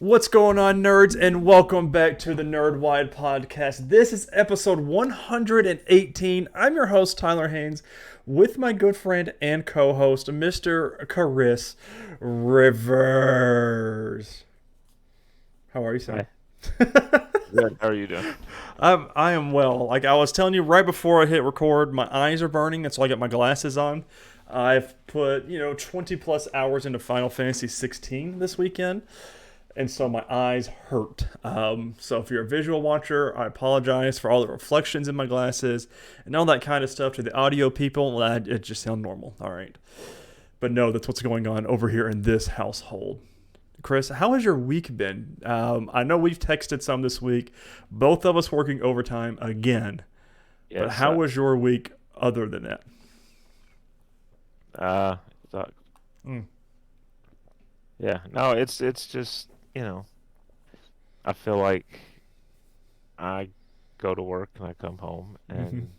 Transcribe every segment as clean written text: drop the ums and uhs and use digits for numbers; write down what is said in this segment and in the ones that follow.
What's going on, nerds, and welcome back to the Nerdwide podcast. This is episode 118. I'm your host, Tyler Haynes, with my good friend and co-host, Mr. Chris Rivers. How are you, son? Good. How are you doing? I am well. Like I was telling you right before I hit record, my eyes are burning, and so I got my glasses on. I've put, 20 plus hours into Final Fantasy 16 this weekend. And so my eyes hurt. So if you're a visual watcher, I apologize for all the reflections in my glasses and all that kind of stuff. To the audio people, it just sounds normal. All right. But no, that's what's going on over here in this household. Chris, how has your week been? I know we've texted some this week. Both of us working overtime again. Yes. But how was your week other than that? Suck. Mm. Yeah. No, it's just, I feel like I go to work and I come home and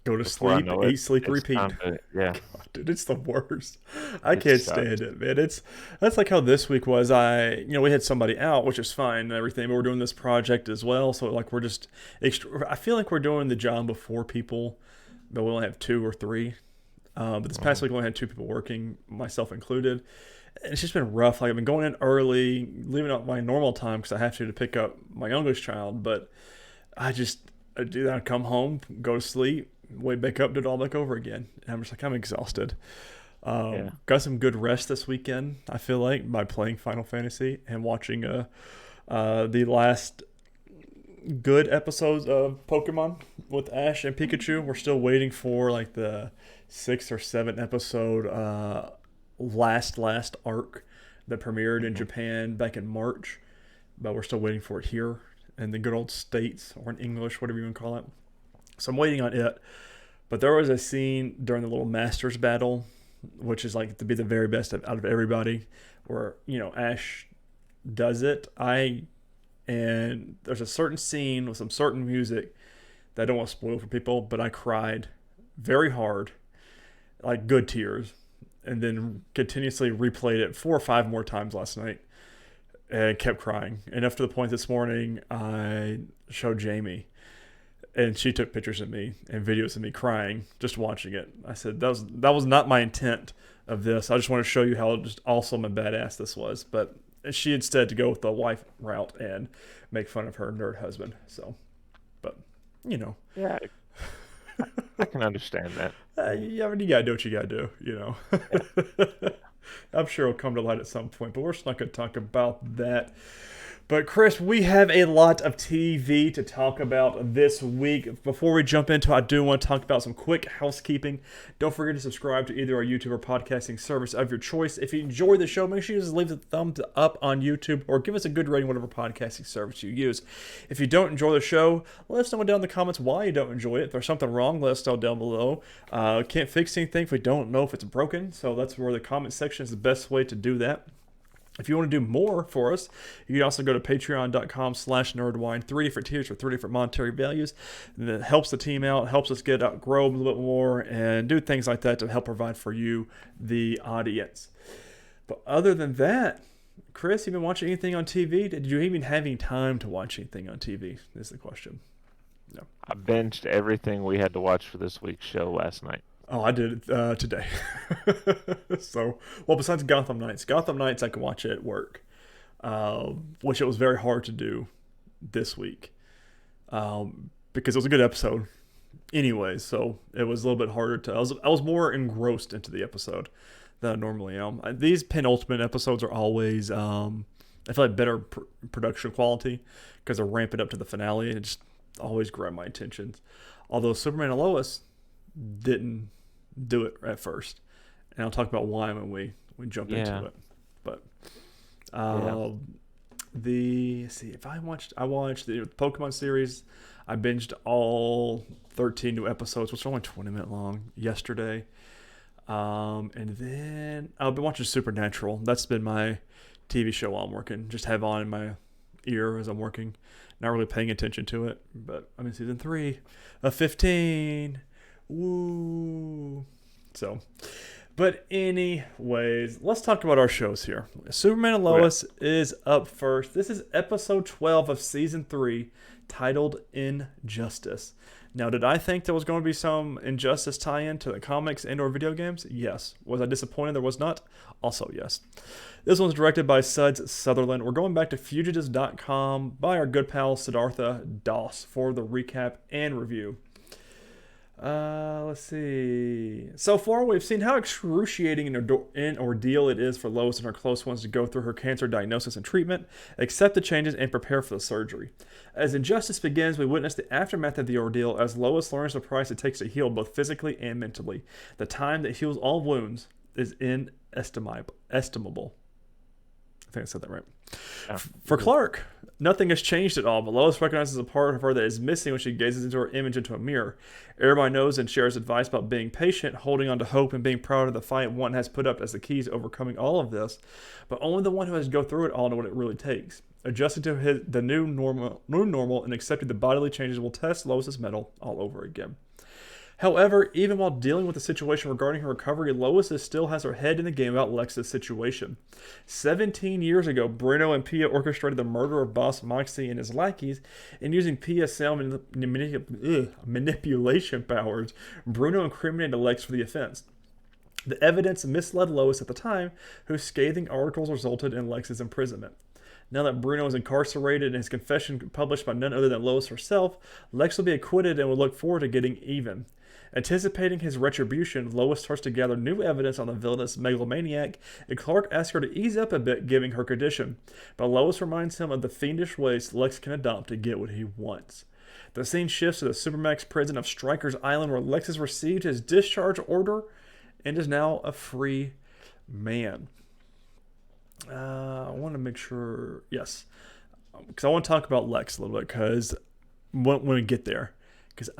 Go to before I sleep, know eat, it, sleep, it's repeat. time to, yeah, God, dude, it's the worst. I it can't sucks. stand it, man. That's like how this week was. We had somebody out, which is fine and everything, but we're doing this project as well. So like we're just I feel like we're doing the job before people, but we only have two or three. But this past week we only had two people working, myself included. And it's just been rough. Like I've been going in early, leaving out my normal time because I have to pick up my youngest child. But I do that. I come home, go to sleep, wake back up, do it all back over again. And I'm just like, I'm exhausted. Yeah. Got some good rest this weekend, I feel like, by playing Final Fantasy and watching the last good episodes of Pokemon with Ash and Pikachu. We're still waiting for like the 6th or 7th episode last arc that premiered in Mhm. Japan back in March, but we're still waiting for it here in the good old States, or in English, whatever you want to call it. So I'm waiting on it. But there was a scene during the little Masters battle, which is like to be the very best out of everybody, where Ash does it. And there's a certain scene with some certain music that I don't want to spoil for people, but I cried very hard, like good tears, and then continuously replayed it 4 or 5 more times last night and kept crying. Enough to the point this morning I showed Jamie and she took pictures of me and videos of me crying just watching it. I said that was not my intent of this. I just want to show you how just awesome and badass this was. But she instead to go with the wife route and make fun of her nerd husband. So, but you know, Yeah, I can understand that. yeah, I mean, you gotta do what you gotta do. Yeah. I'm sure it'll come to light at some point, but we're just not gonna talk about that. But Chris, we have a lot of TV to talk about this week. Before we jump into it, I do want to talk about some quick housekeeping. Don't forget to subscribe to either our YouTube or podcasting service of your choice. If you enjoy the show, make sure you just leave a thumbs up on YouTube or give us a good rating whatever podcasting service you use. If you don't enjoy the show, let us know down in the comments why you don't enjoy it. If there's something wrong, let us know down below. Can't fix anything if we don't know if it's broken, so that's where the comment section is the best way to do that. If you want to do more for us, you can also go to patreon.com/nerdwine. 3 different tiers for 3 different monetary values. And that helps the team out, helps us grow a little bit more, and do things like that to help provide for you, the audience. But other than that, Chris, you been watching anything on TV? Did you even have any time to watch anything on TV? Is the question. No. I binged everything we had to watch for this week's show last night. Oh, I did it today. So, well, besides Gotham Knights, I can watch it at work, which it was very hard to do this week because it was a good episode. Anyways, so it was a little bit harder to. I was more engrossed into the episode than I normally am. These penultimate episodes are always, I feel like better production quality because they're ramping up to the finale and it just always grab my attention. Although Superman and Lois didn't do it at first, and I'll talk about why when we jump into it. But Yeah. let's see, if I watched the Pokemon series. I binged all 13 new episodes, which are only 20-minute long, yesterday. And then I've been watching Supernatural. That's been my TV show while I'm working. Just have on in my ear as I'm working. Not really paying attention to it, but I'm in season 3 of 15. Woo! So, But anyways, let's talk about our shows here. Superman and Okay. Lois is up first. This is episode 12 of season 3, titled Injustice. Now, did I think there was going to be some Injustice tie-in to the comics and or video games? Yes. Was I disappointed there was not? Also, yes. This one's directed by Suds Sutherland. We're going back to fugitives.com by our good pal Siddhartha Das for the recap and review. Let's see. So far, we've seen how excruciating an ordeal it is for Lois and her close ones to go through her cancer diagnosis and treatment, accept the changes, and prepare for the surgery. As Injustice begins, we witness the aftermath of the ordeal as Lois learns the price it takes to heal both physically and mentally. The time that heals all wounds is inestimable. I think I said that right. Yeah. For Clark, nothing has changed at all, but Lois recognizes a part of her that is missing when she gazes into her image into a mirror. Everybody knows and shares advice about being patient, holding on to hope, and being proud of the fight one has put up as the keys to overcoming all of this, but only the one who has to go through it all know what it really takes. Adjusting to the new normal and accepting the bodily changes will test Lois's mettle all over again. However, even while dealing with the situation regarding her recovery, Lois still has her head in the game about Lex's situation. 17 years ago, Bruno and Pia orchestrated the murder of Boss Moxie and his lackeys, and using Pia's sound manipulation powers, Bruno incriminated Lex for the offense. The evidence misled Lois at the time, whose scathing articles resulted in Lex's imprisonment. Now that Bruno is incarcerated and his confession published by none other than Lois herself, Lex will be acquitted and will look forward to getting even. Anticipating his retribution, Lois starts to gather new evidence on the villainous megalomaniac, and Clark asks her to ease up a bit given her condition. But Lois reminds him of the fiendish ways Lex can adopt to get what he wants. The scene shifts to the Supermax prison of Stryker's Island, where Lex has received his discharge order and is now a free man. I want to make sure, yes, because I want to talk about Lex a little bit, because when we get there, because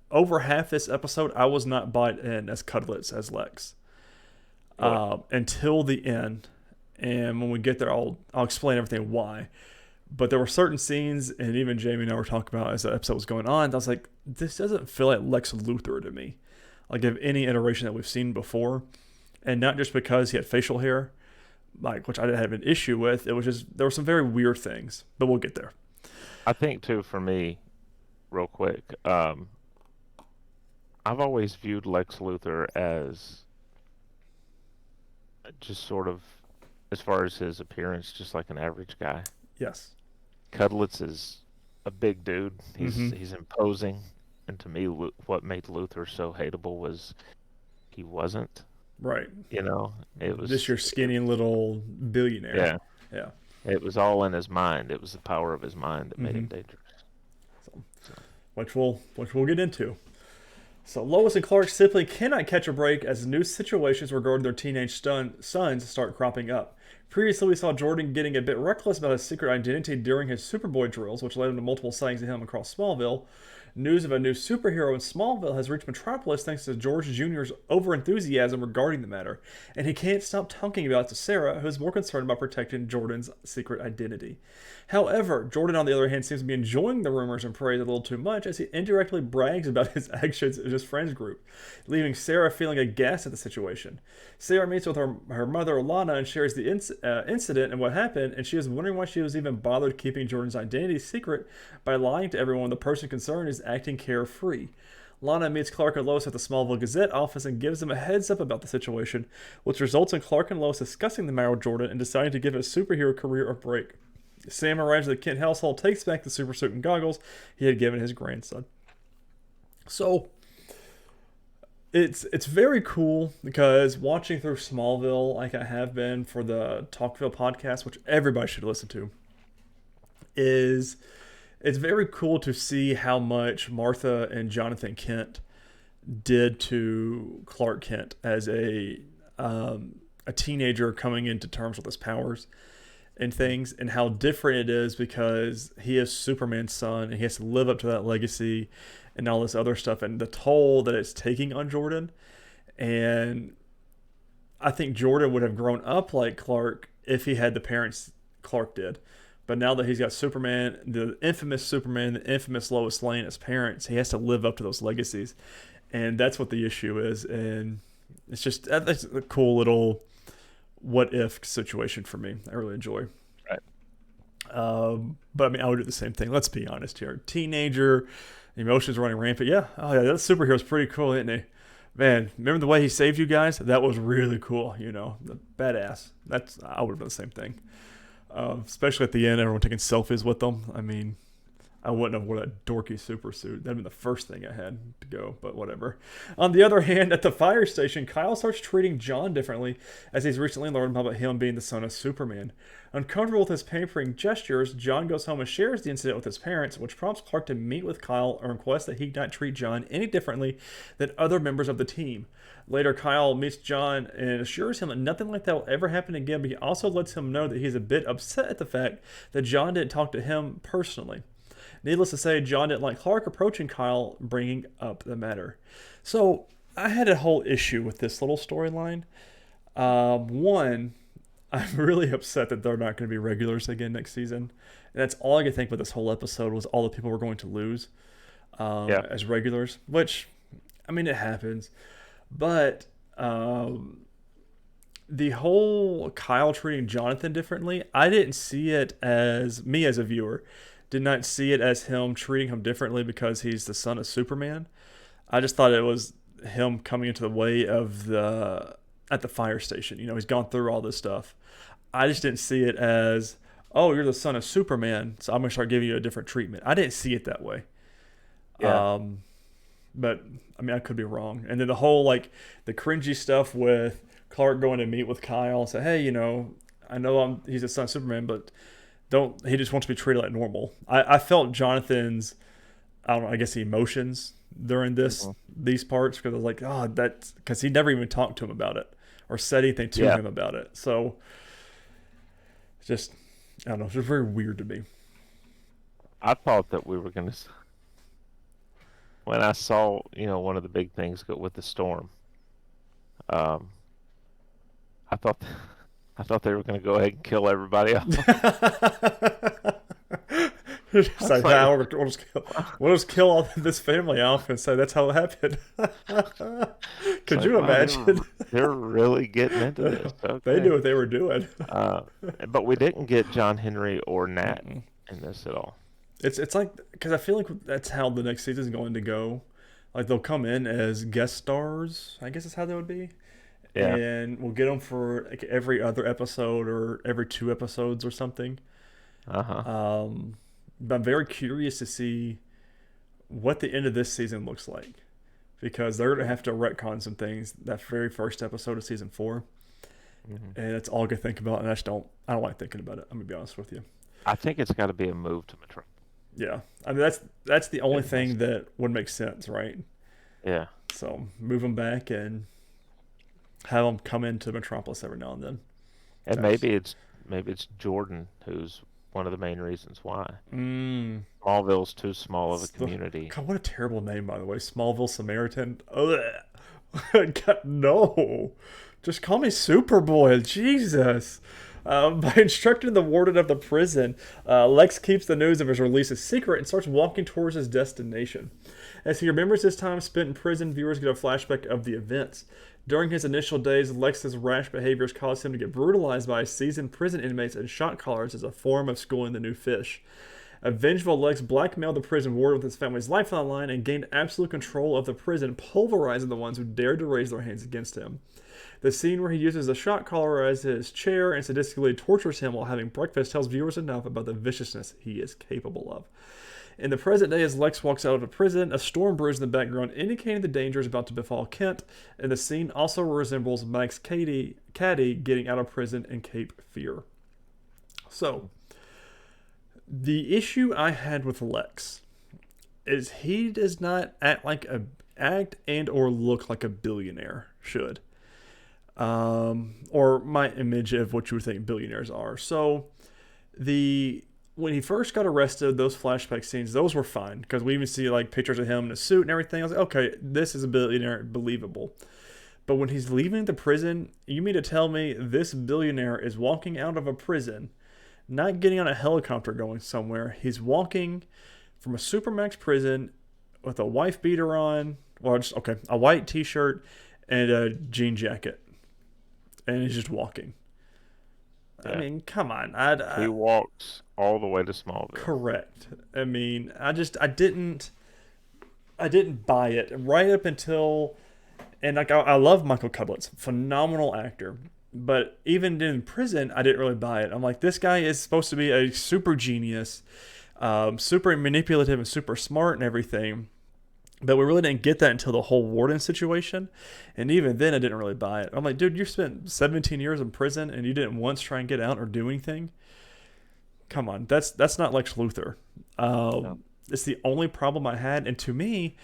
over half this episode, I was not bought in as Cutlets as Lex until the end. And when we get there, I'll explain everything why. But there were certain scenes, and even Jamie and I were talking about as the episode was going on, I was like, this doesn't feel like Lex Luthor to me. Like of any iteration that we've seen before. And not just because he had facial hair, like which I didn't have an issue with. It was just, there were some very weird things. But we'll get there. I think too, for me, real quick, I've always viewed Lex Luthor as just sort of, as far as his appearance, just like an average guy. Yes. Cudlitz is a big dude. Mm-hmm. He's imposing, and to me, what made Luthor so hateable was he wasn't. Right. You know, it was Just your skinny little billionaire. Yeah, Yeah. it was all in his mind. It was the power of his mind that made him dangerous. So, which we'll get into. So Lois and Clark simply cannot catch a break as new situations regarding their teenage sons start cropping up. Previously, we saw Jordan getting a bit reckless about his secret identity during his Superboy drills, which led him to multiple sightings of him across Smallville. News of a new superhero in Smallville has reached Metropolis thanks to George Jr.'s overenthusiasm regarding the matter, and he can't stop talking about it to Sarah, who is more concerned about protecting Jordan's secret identity. However, Jordan, on the other hand, seems to be enjoying the rumors and praise a little too much as he indirectly brags about his actions in his friends group, leaving Sarah feeling aghast at the situation. Sarah meets with her mother, Lana, and shares the incident and what happened, and she is wondering why she was even bothered keeping Jordan's identity secret by lying to everyone the person concerned is acting carefree. Lana meets Clark and Lois at the Smallville Gazette office and gives them a heads up about the situation, which results in Clark and Lois discussing the matter with Jordan and deciding to give his superhero career a break. Sam arrives at the Kent household, takes back the super suit and goggles he had given his grandson. So, it's very cool because watching through Smallville, like I have been for the Talkville podcast, which everybody should listen to, it's very cool to see how much Martha and Jonathan Kent did to Clark Kent as a teenager coming into terms with his powers and things, and how different it is because he is Superman's son and he has to live up to that legacy and all this other stuff, and the toll that it's taking on Jordan. And I think Jordan would have grown up like Clark if he had the parents Clark did. But now that he's got Superman, the infamous Lois Lane as parents, he has to live up to those legacies. And that's what the issue is. And It's just that's a cool little what if situation for me. I really enjoy. Right. But I mean, I would do the same thing. Let's be honest here. Teenager, emotions running rampant. Yeah. Oh yeah, that superhero's pretty cool, isn't he? Man, remember the way he saved you guys? That was really cool. Badass. I would have done the same thing. Especially at the end, everyone taking selfies with them. I mean, I wouldn't have worn that dorky super suit. That'd been the first thing I had to go, but whatever. On the other hand, at the fire station, Kyle starts treating John differently as he's recently learned about him being the son of Superman. Uncomfortable with his pampering gestures, John goes home and shares the incident with his parents, which prompts Clark to meet with Kyle and request that he not treat John any differently than other members of the team. Later, Kyle meets John and assures him that nothing like that will ever happen again, but he also lets him know that he's a bit upset at the fact that John didn't talk to him personally. Needless to say, John didn't like Clark approaching Kyle, bringing up the matter. So, I had a whole issue with this little storyline. One, I'm really upset that they're not going to be regulars again next season. And that's all I could think about this whole episode was all the people we're going to lose as regulars, which, I mean, it happens. But the whole Kyle treating Jonathan differently, I didn't see it as, me as a viewer, did not see it as him treating him differently because he's the son of Superman. I just thought it was him coming into the way of at the fire station. He's gone through all this stuff. I just didn't see it as, oh, you're the son of Superman, so I'm going to start giving you a different treatment. I didn't see it that way. Yeah. But, I mean, I could be wrong. And then the whole, the cringy stuff with Clark going to meet with Kyle and say, hey, I know he's the son of Superman, but he just wants to be treated like normal. I felt Jonathan's, I don't know, I guess emotions during these parts, because I was like, oh, that's because he never even talked to him about it or said anything to him about it. So just, I don't know, it's just very weird to me. I thought that we were going to, when I saw, one of the big things go with the storm, I thought I thought they were going to go ahead and kill everybody else. It's like, nah, we'll just kill all this family off and say that's how it happened. Could you imagine? They're really getting into this. Okay. They knew what they were doing. But we didn't get John Henry or Nat in this at all. It's like, because I feel like that's how the next season is going to go. Like, they'll come in as guest stars, I guess is how they would be. Yeah. And we'll get them for every other episode or every 2 episodes or something. But I'm very curious to see what the end of this season looks like, because they're going to have to retcon some things that very first episode of season 4. And it's all I can think about, and I don't like thinking about it. I'm going to be honest with you. I think it's got to be a move to Metropolis. Yeah. I mean, that's the only thing that would make sense, right? Yeah. So move them back and have them come into Metropolis every now and then. And maybe it's Jordan who's one of the main reasons why. Smallville's too small of a community. God, what a terrible name, by the way. Smallville Samaritan. God, no. Just call me Superboy. Jesus. By instructing the warden of the prison, Lex keeps the news of his release a secret and starts walking towards his destination. As he remembers his time spent in prison, viewers get a flashback of the events. During his initial days, Lex's rash behaviors caused him to get brutalized by seasoned prison inmates and shot callers as a form of schooling the new fish. A vengeful Lex blackmailed the prison warden with his family's life on the line and gained absolute control of the prison, pulverizing the ones who dared to raise their hands against him. The scene where he uses a shot caller as his chair and sadistically tortures him while having breakfast tells viewers enough about the viciousness he is capable of. In the present day, as Lex walks out of the prison, a storm brews in the background, indicating the dangers about to befall Kent, and the scene also resembles Mike's Caddy getting out of prison in Cape Fear. So, the issue I had with Lex is he does not act and or look like a billionaire should. Or my image of what you would think billionaires are. So, when he first got arrested, those flashback scenes, those were fine, because we even see pictures of him in a suit and everything. I was like, okay, this is a billionaire, believable. But when he's leaving the prison, you mean to tell me this billionaire is walking out of a prison, not getting on a helicopter going somewhere. He's walking from a Supermax prison with a wife beater on, a white t-shirt, and a jean jacket, and he's just walking. I Yeah. mean, come on. He walks all the way to Smallville. Correct. I mean, I didn't buy it right up until, and like I love Michael Cudlitz, phenomenal actor. But even in prison, I didn't really buy it. I'm like, this guy is supposed to be a super genius, super manipulative and super smart and everything. But we really didn't get that until the whole warden situation. And even then, I didn't really buy it. I'm like, dude, you spent 17 years in prison and you didn't once try and get out or do anything? Come on, that's not Lex Luthor. No. It's the only problem I had. And to me,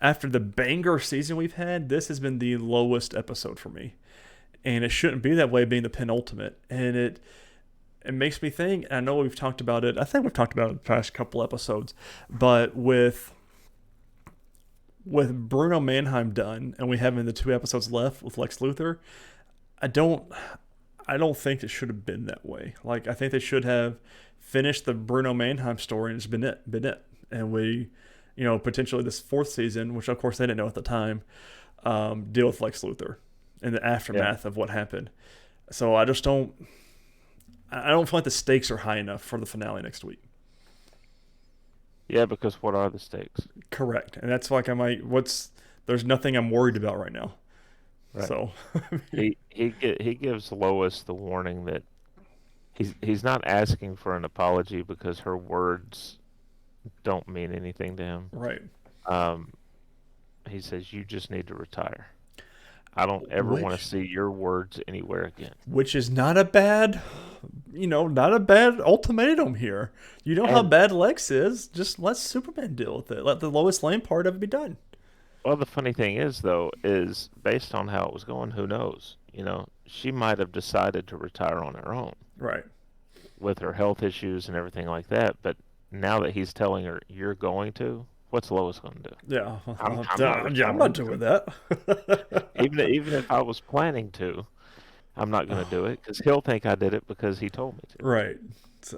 after the banger season we've had, this has been the lowest episode for me. And it shouldn't be that way, being the penultimate. And it makes me think, I know we've talked about it, I think we've talked about it in the past couple episodes, but with Bruno Mannheim done, and we having the 2 episodes left with Lex Luthor, I don't think it should have been that way. Like, I think they should have finished the Bruno Mannheim story and it's been it. And we, potentially this 4th season, which of course they didn't know at the time, deal with Lex Luthor and the aftermath of what happened. So I don't feel like the stakes are high enough for the finale next week. Yeah, because what are the stakes? Correct. And that's like, there's nothing I'm worried about right now. Right. So he gives Lois the warning that he's not asking for an apology because her words don't mean anything to him. right. Um, he says you just need to retire. I don't ever want to see your words anywhere again. Which is not a bad, not a bad ultimatum here. You know how And bad Lex is. Just let Superman deal with it. Let the Lois Lane part of it be done. well, the funny thing is though, is based on how it was going, who knows? She might have decided to retire on her own Right. with her health issues and everything like that. But now that he's telling her you're going to, what's Lois going to do? Yeah. I'm not I'm not retiring. doing that. Even if I was planning to, I'm not going to do it because he'll think I did it because he told me to. Right.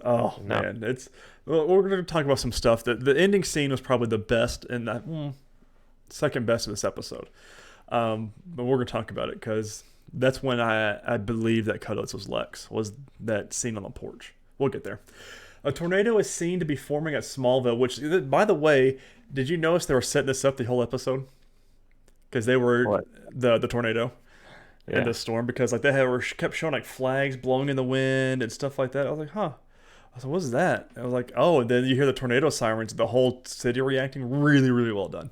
Oh No. man, we're going to talk about some stuff. The ending scene was probably the best and that second best of this episode. But we're going to talk about it because that's when I believe that Cudlitz was Lex, was that scene on the porch. We'll get there. A tornado is seen to be forming at Smallville, which, by the way, did you notice they were setting this up the whole episode? Because they were What? the tornado and Yeah. the storm, because like kept showing like flags blowing in the wind and stuff like that. I was like, huh. I was like, what's that? I was like, oh, and then you hear the tornado sirens, the whole city reacting. Really, really well done.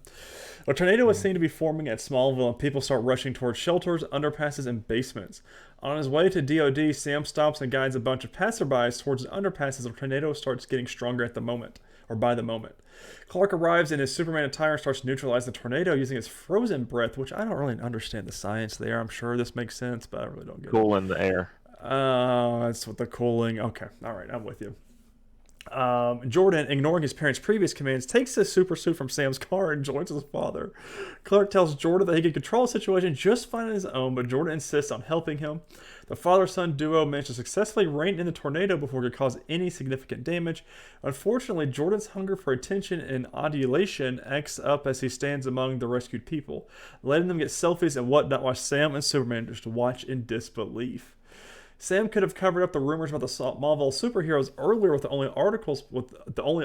A tornado is seen to be forming at Smallville, and people start rushing towards shelters, underpasses, and basements. On his way to DOD, Sam stops and guides a bunch of passerbys towards the underpasses. The tornado starts getting stronger at the moment, or by the moment. Clark arrives in his Superman attire and starts to neutralize the tornado using his frozen breath, which I don't really understand the science there. I'm sure this makes sense, but I really don't get it. Cool in the air. Oh, that's what the cooling. Okay, all right, I'm with you. Jordan, ignoring his parents' previous commands, takes the super suit from Sam's car and joins his father. Clark tells Jordan that he can control the situation just fine on his own, but Jordan insists on helping him. The father-son duo managed to successfully rein in the tornado before it could cause any significant damage. Unfortunately, Jordan's hunger for attention and adulation acts up as he stands among the rescued people, letting them get selfies and whatnot while Sam and Superman just watch in disbelief. Sam could have covered up the rumors about the Smallville superheroes earlier with the only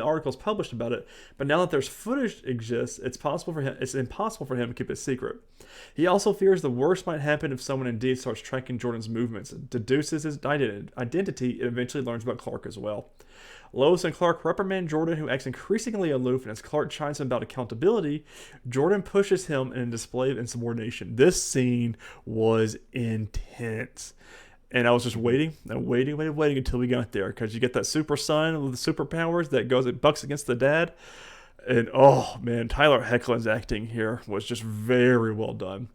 articles published about it, but now that there's footage exists, it's impossible for him to keep it secret. He also fears the worst might happen if someone indeed starts tracking Jordan's movements, deduces his identity, and eventually learns about Clark as well. Lois and Clark reprimand Jordan, who acts increasingly aloof, and as Clark chimes in about accountability, Jordan pushes him in a display of insubordination. This scene was intense. And I was just waiting until we got there, because you get that super son with the superpowers it bucks against the dad. And oh man, Tyler Hoechlin's acting here was just very well done.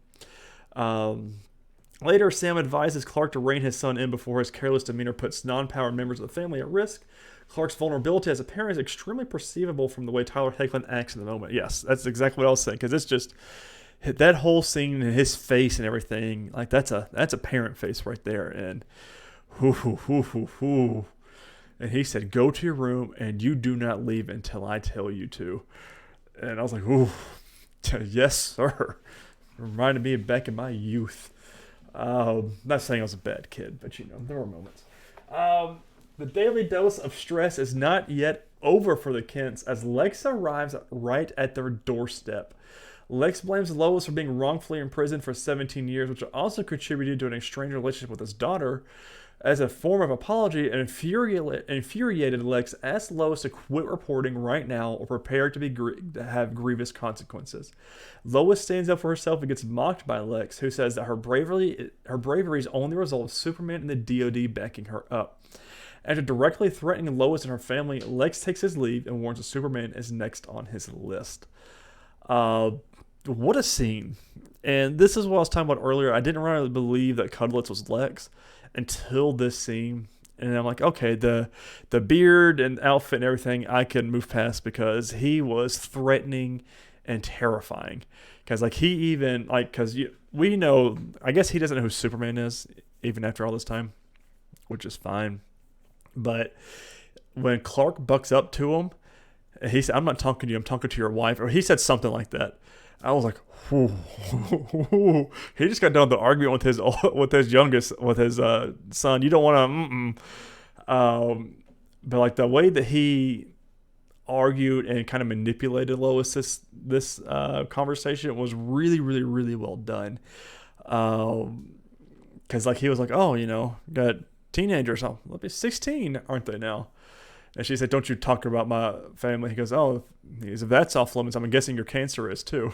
Later, Sam advises Clark to rein his son in before his careless demeanor puts non-powered members of the family at risk. Clark's vulnerability as a parent is extremely perceivable from the way Tyler Hoechlin acts in the moment. Yes, that's exactly what I was saying, because it's just that whole scene and his face and everything, like that's a parent face right there. And and he said, go to your room and you do not leave until I tell you to. And I was like, ooh, yes, sir. Reminded me of back in my youth. Not saying I was a bad kid, but there were moments. The daily dose of stress is not yet over for the Kents as Lex arrives right at their doorstep. Lex blames Lois for being wrongfully imprisoned for 17 years, which also contributed to an estranged relationship with his daughter. As a form of apology, an infuriated Lex asks Lois to quit reporting right now or prepare to have grievous consequences. Lois stands up for herself and gets mocked by Lex, who says that her bravery is only the result of Superman and the DoD backing her up. After directly threatening Lois and her family, Lex takes his leave and warns that Superman is next on his list. What a scene. And this is what I was talking about earlier. I didn't really believe that Cudlitz was Lex until this scene. And I'm like, okay, the beard and outfit and everything I can move past because he was threatening and terrifying. Because we know, I guess he doesn't know who Superman is even after all this time, which is fine. But when Clark bucks up to him, he said, "I'm not talking to you, I'm talking to your wife," or he said something like that. I was like, whoo. He just got done with the argument with his son. You don't want to, but like the way that he argued and kind of manipulated Lois this conversation was really, really, really well done. Because like he was like, oh, got teenagers. Oh, they'll be 16, aren't they now? And she said, "Don't you talk about my family." He goes, "Oh, if that's off limits, I'm guessing your cancer is too."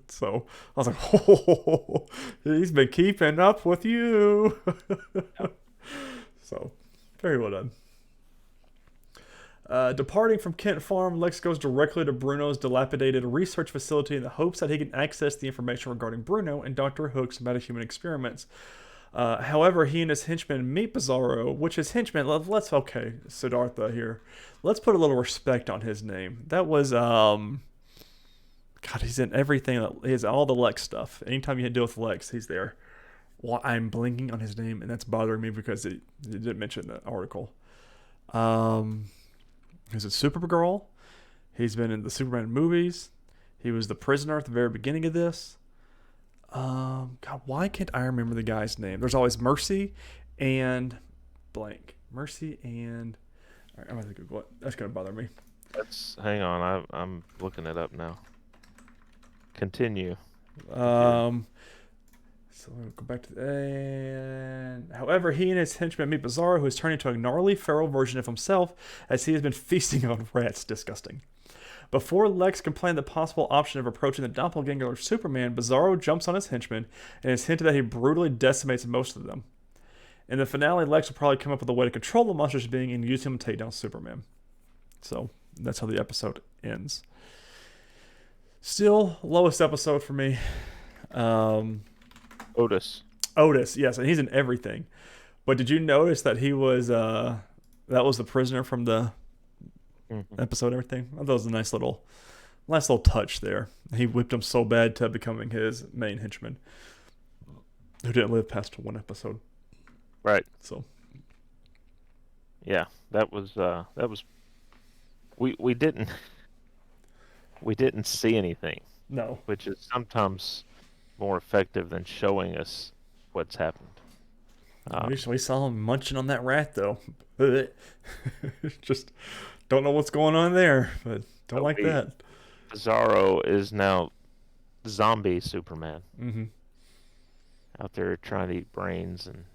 So I was like, "Oh, he's been keeping up with you." So very well done. Departing from Kent Farm, Lex goes directly to Bruno's dilapidated research facility in the hopes that he can access the information regarding Bruno and Dr. Hook's metahuman experiments. However, he and his henchmen meet Bizarro, which is henchmen. Siddhartha here. Let's put a little respect on his name. That was, God, he's in everything. He's all the Lex stuff. Anytime you deal with Lex, he's there. Well, I'm blinking on his name, and that's bothering me because it didn't mention the article. He's a Supergirl. He's been in the Superman movies. He was the prisoner at the very beginning of this. God, why can't I remember the guy's name? There's always Mercy and blank. Mercy and... All right, I'm going to Google it. That's going to bother me. Hang on, I'm looking it up now. Continue. So we'll go back to however, he and his henchmen meet Bizarro, who is turning into a gnarly feral version of himself as he has been feasting on rats. Disgusting. Before Lex can plan the possible option of approaching the doppelganger of Superman, Bizarro jumps on his henchmen and is hinted that he brutally decimates most of them. In the finale, Lex will probably come up with a way to control the monstrous being and use him to take down Superman. So that's how the episode ends. Still, lowest episode for me. Otis, yes, and he's in everything. But did you notice that he was that was the prisoner from the episode and everything? I thought it was a nice little touch there. He whipped him so bad to becoming his main henchman, who didn't live past one episode. Right. So yeah, that was we didn't see anything. No. Which is sometimes more effective than showing us what's happened. We saw him munching on that rat though. Just don't know what's going on there, but don't like that. Bizarro is now zombie Superman. Mm-hmm. Out there trying to eat brains and.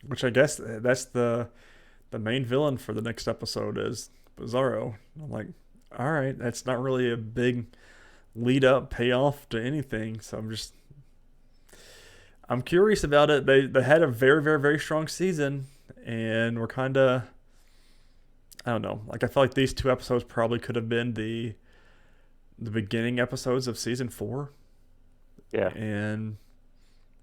Which I guess that's the main villain for the next episode is Bizarro. I'm like, all right, that's not really a big lead up payoff to anything. So I'm curious about it. They had a very, very, very strong season, and we're kind of, I don't know. Like I feel like these two episodes probably could have been the beginning episodes of season 4. Yeah, and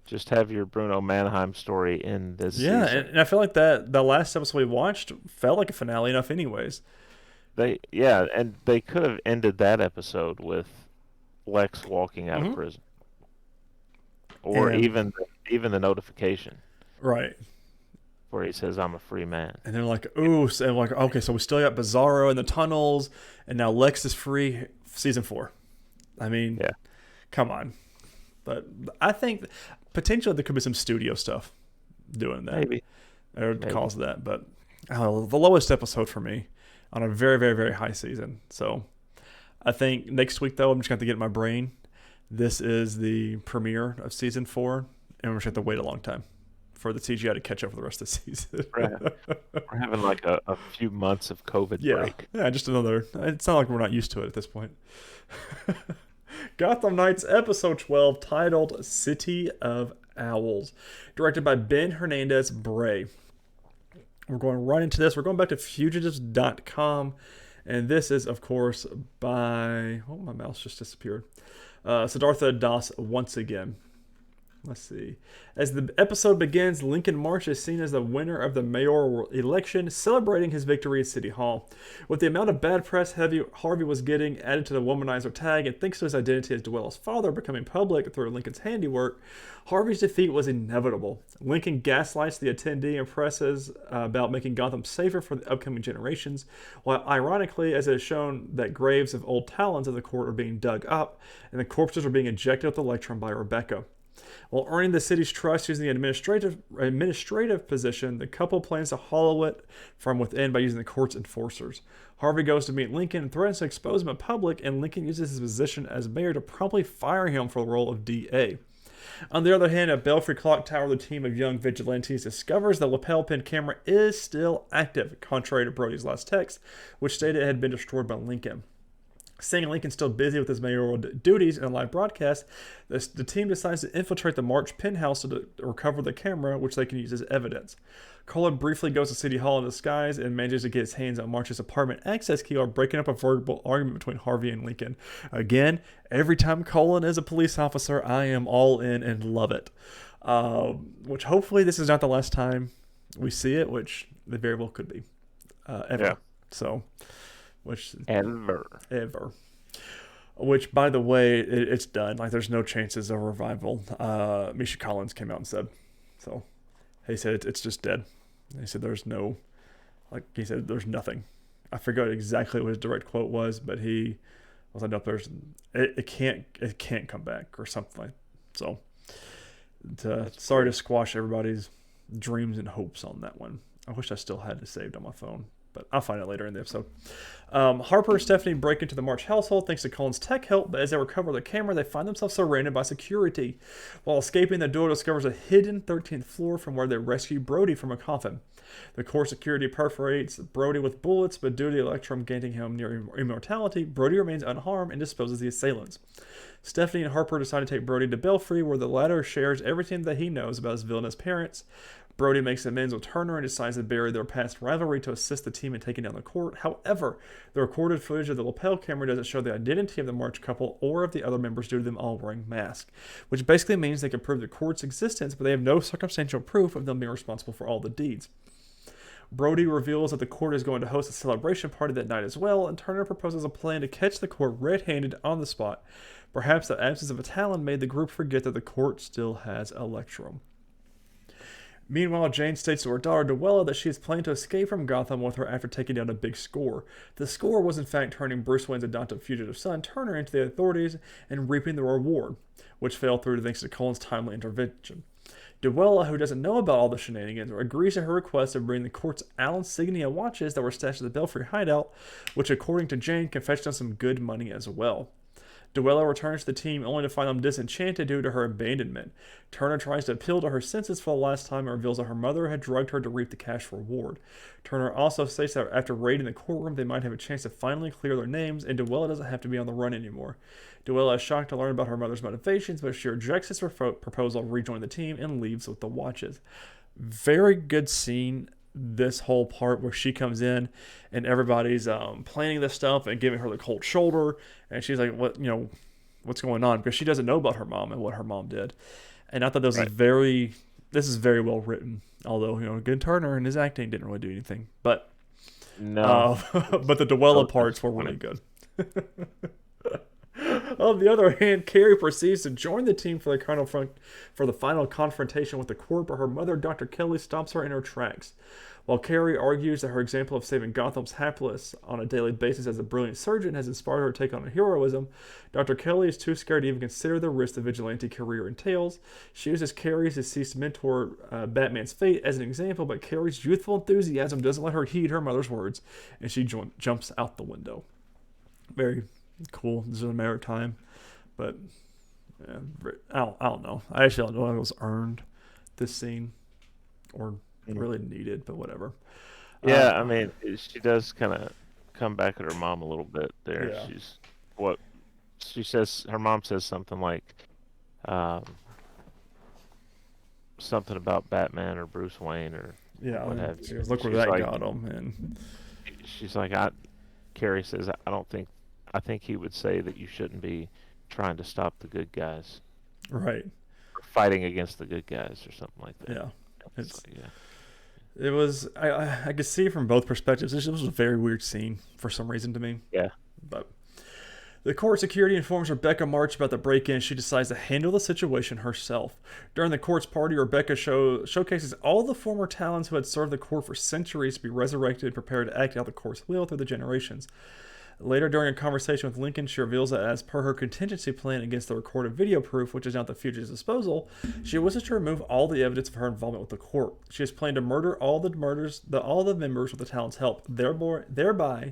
just have your Bruno Mannheim story in this season. And I feel like that the last episode we watched felt like a finale enough anyways. And they could have ended that episode with Lex walking out of prison. Or even the notification. Right. Where he says, "I'm a free man." And they're like, ooh, and like, okay, so we still got Bizarro in the tunnels, and now Lex is free. Season 4. I mean, yeah. Come on. But I think potentially there could be some studio stuff doing that. Maybe. Or cause of that. But the lowest episode for me on a very, very, very high season. So I think next week, though, I'm just going to have to get in my brain. This is the premiere of season 4, and we're just going to have to wait a long time for the CGI to catch up for the rest of the season. We're having like a few months of COVID break. Yeah, just another. It's not like we're not used to it at this point. Gotham Knights episode 12, titled City of Owls, directed by Ben Hernandez Bray. We're going right into this. We're going back to fugitives.com, and this is, of course, by... Oh, my mouse just disappeared. Siddhartha Das once again. Let's see. As the episode begins, Lincoln March is seen as the winner of the mayoral election, celebrating his victory at City Hall. With the amount of bad press Harvey was getting added to the womanizer tag, and thanks to his identity as Duella's father becoming public through Lincoln's handiwork, Harvey's defeat was inevitable. Lincoln gaslights the attendee and presses about making Gotham safer for the upcoming generations, while ironically, as it is shown that graves of old talons of the court are being dug up, and the corpses are being ejected with the lectern by Rebecca. While earning the city's trust using the administrative position, the couple plans to hollow it from within by using the court's enforcers. Harvey goes to meet Lincoln and threatens to expose him in public, and Lincoln uses his position as mayor to promptly fire him for the role of DA. On the other hand, at Belfry Clock Tower, the team of young vigilantes discovers the lapel pin camera is still active, contrary to Brody's last text, which stated it had been destroyed by Lincoln. Seeing Lincoln still busy with his mayoral duties in a live broadcast, the team decides to infiltrate the March penthouse to recover the camera, which they can use as evidence. Colin briefly goes to City Hall in disguise and manages to get his hands on March's apartment access key while breaking up a verbal argument between Harvey and Lincoln. Again, every time Colin is a police officer, I am all in and love it. Which hopefully this is not the last time we see it, which it very well could be. Ever. Yeah. So... Ever. Which, by the way, it's done. Like, there's no chances of revival. Misha Collins came out and said. So, he said it's just dead. He said there's nothing. I forgot exactly what his direct quote was, but he was like, nope, it can't come back or something. So, sorry to squash everybody's dreams and hopes on that one. I wish I still had it saved on my phone, but I'll find it later in the episode. Harper and Stephanie break into the March household thanks to Colin's tech help, but as they recover the camera, they find themselves surrounded by security. While escaping, the duo discovers a hidden 13th floor from where they rescue Brody from a coffin. The core security perforates Brody with bullets, but due to the electrum gaining him near immortality, Brody remains unharmed and disposes the assailants. Stephanie and Harper decide to take Brody to Belfry, where the latter shares everything that he knows about his villainous parents. Brody makes amends with Turner and decides to bury their past rivalry to assist the team in taking down the court. However, the recorded footage of the lapel camera doesn't show the identity of the March couple or of the other members due to them all wearing masks, which basically means they can prove the court's existence, but they have no circumstantial proof of them being responsible for all the deeds. Brody reveals that the court is going to host a celebration party that night as well, and Turner proposes a plan to catch the court red-handed on the spot. Perhaps the absence of a talon made the group forget that the court still has Electrum. Meanwhile, Jane states to her daughter, Duella, that she is planning to escape from Gotham with her after taking down a big score. The score was in fact turning Bruce Wayne's adopted fugitive son, Turner, into the authorities and reaping the reward, which fell through thanks to Colin's timely intervention. Duella, who doesn't know about all the shenanigans, agrees to her request of bringing the court's Al Insignia watches that were stashed at the Belfry hideout, which according to Jane can fetch them some good money as well. Duella returns to the team only to find them disenchanted due to her abandonment. Turner tries to appeal to her senses for the last time and reveals that her mother had drugged her to reap the cash reward. Turner also states that after raiding the courtroom, they might have a chance to finally clear their names, and Duella doesn't have to be on the run anymore. Duella is shocked to learn about her mother's motivations, but she rejects his proposal to rejoin the team and leaves with the watches. Very good scene. This whole part where she comes in and everybody's planning this stuff and giving her the cold shoulder, and she's like, what's going on? Because she doesn't know about her mom and what her mom did. And I thought this is very well written, although Good Turner and his acting didn't really do anything, but but the Duella parts were really good. On the other hand, Carrie proceeds to join the team for the final confrontation with the court, but her mother, Dr. Kelly, stops her in her tracks. While Carrie argues that her example of saving Gotham's hapless on a daily basis as a brilliant surgeon has inspired her to take on heroism, Dr. Kelly is too scared to even consider the risk the vigilante career entails. She uses Carrie's deceased mentor, Batman's fate, as an example, but Carrie's youthful enthusiasm doesn't let her heed her mother's words, and she jumps out the window. Very cool. This is a matter of time, but yeah, I don't know. I actually don't know if it was earned, this scene, or really needed, but whatever. Yeah, I mean, she does kind of come back at her mom a little bit there. Yeah. What she says, her mom says something like, something about Batman or Bruce Wayne or what have you. Look where that got him, and she's like, Carrie says, I think he would say that you shouldn't be trying to stop the good guys, right, or fighting against the good guys, or something like that. Yeah, it's like, yeah. It was. I could see from both perspectives. This was a very weird scene for some reason to me. Yeah. But the court security informs Rebecca March about the break-in. She decides to handle the situation herself. During the court's party, Rebecca showcases all the former Talons who had served the court for centuries to be resurrected, prepared to act out the court's will through the generations. Later, during a conversation with Lincoln, she reveals that as per her contingency plan against the recorded video proof, which is now at the fugitive's disposal, she wishes to remove all the evidence of her involvement with the court. She has planned to murder all the members with the Talon's help, thereby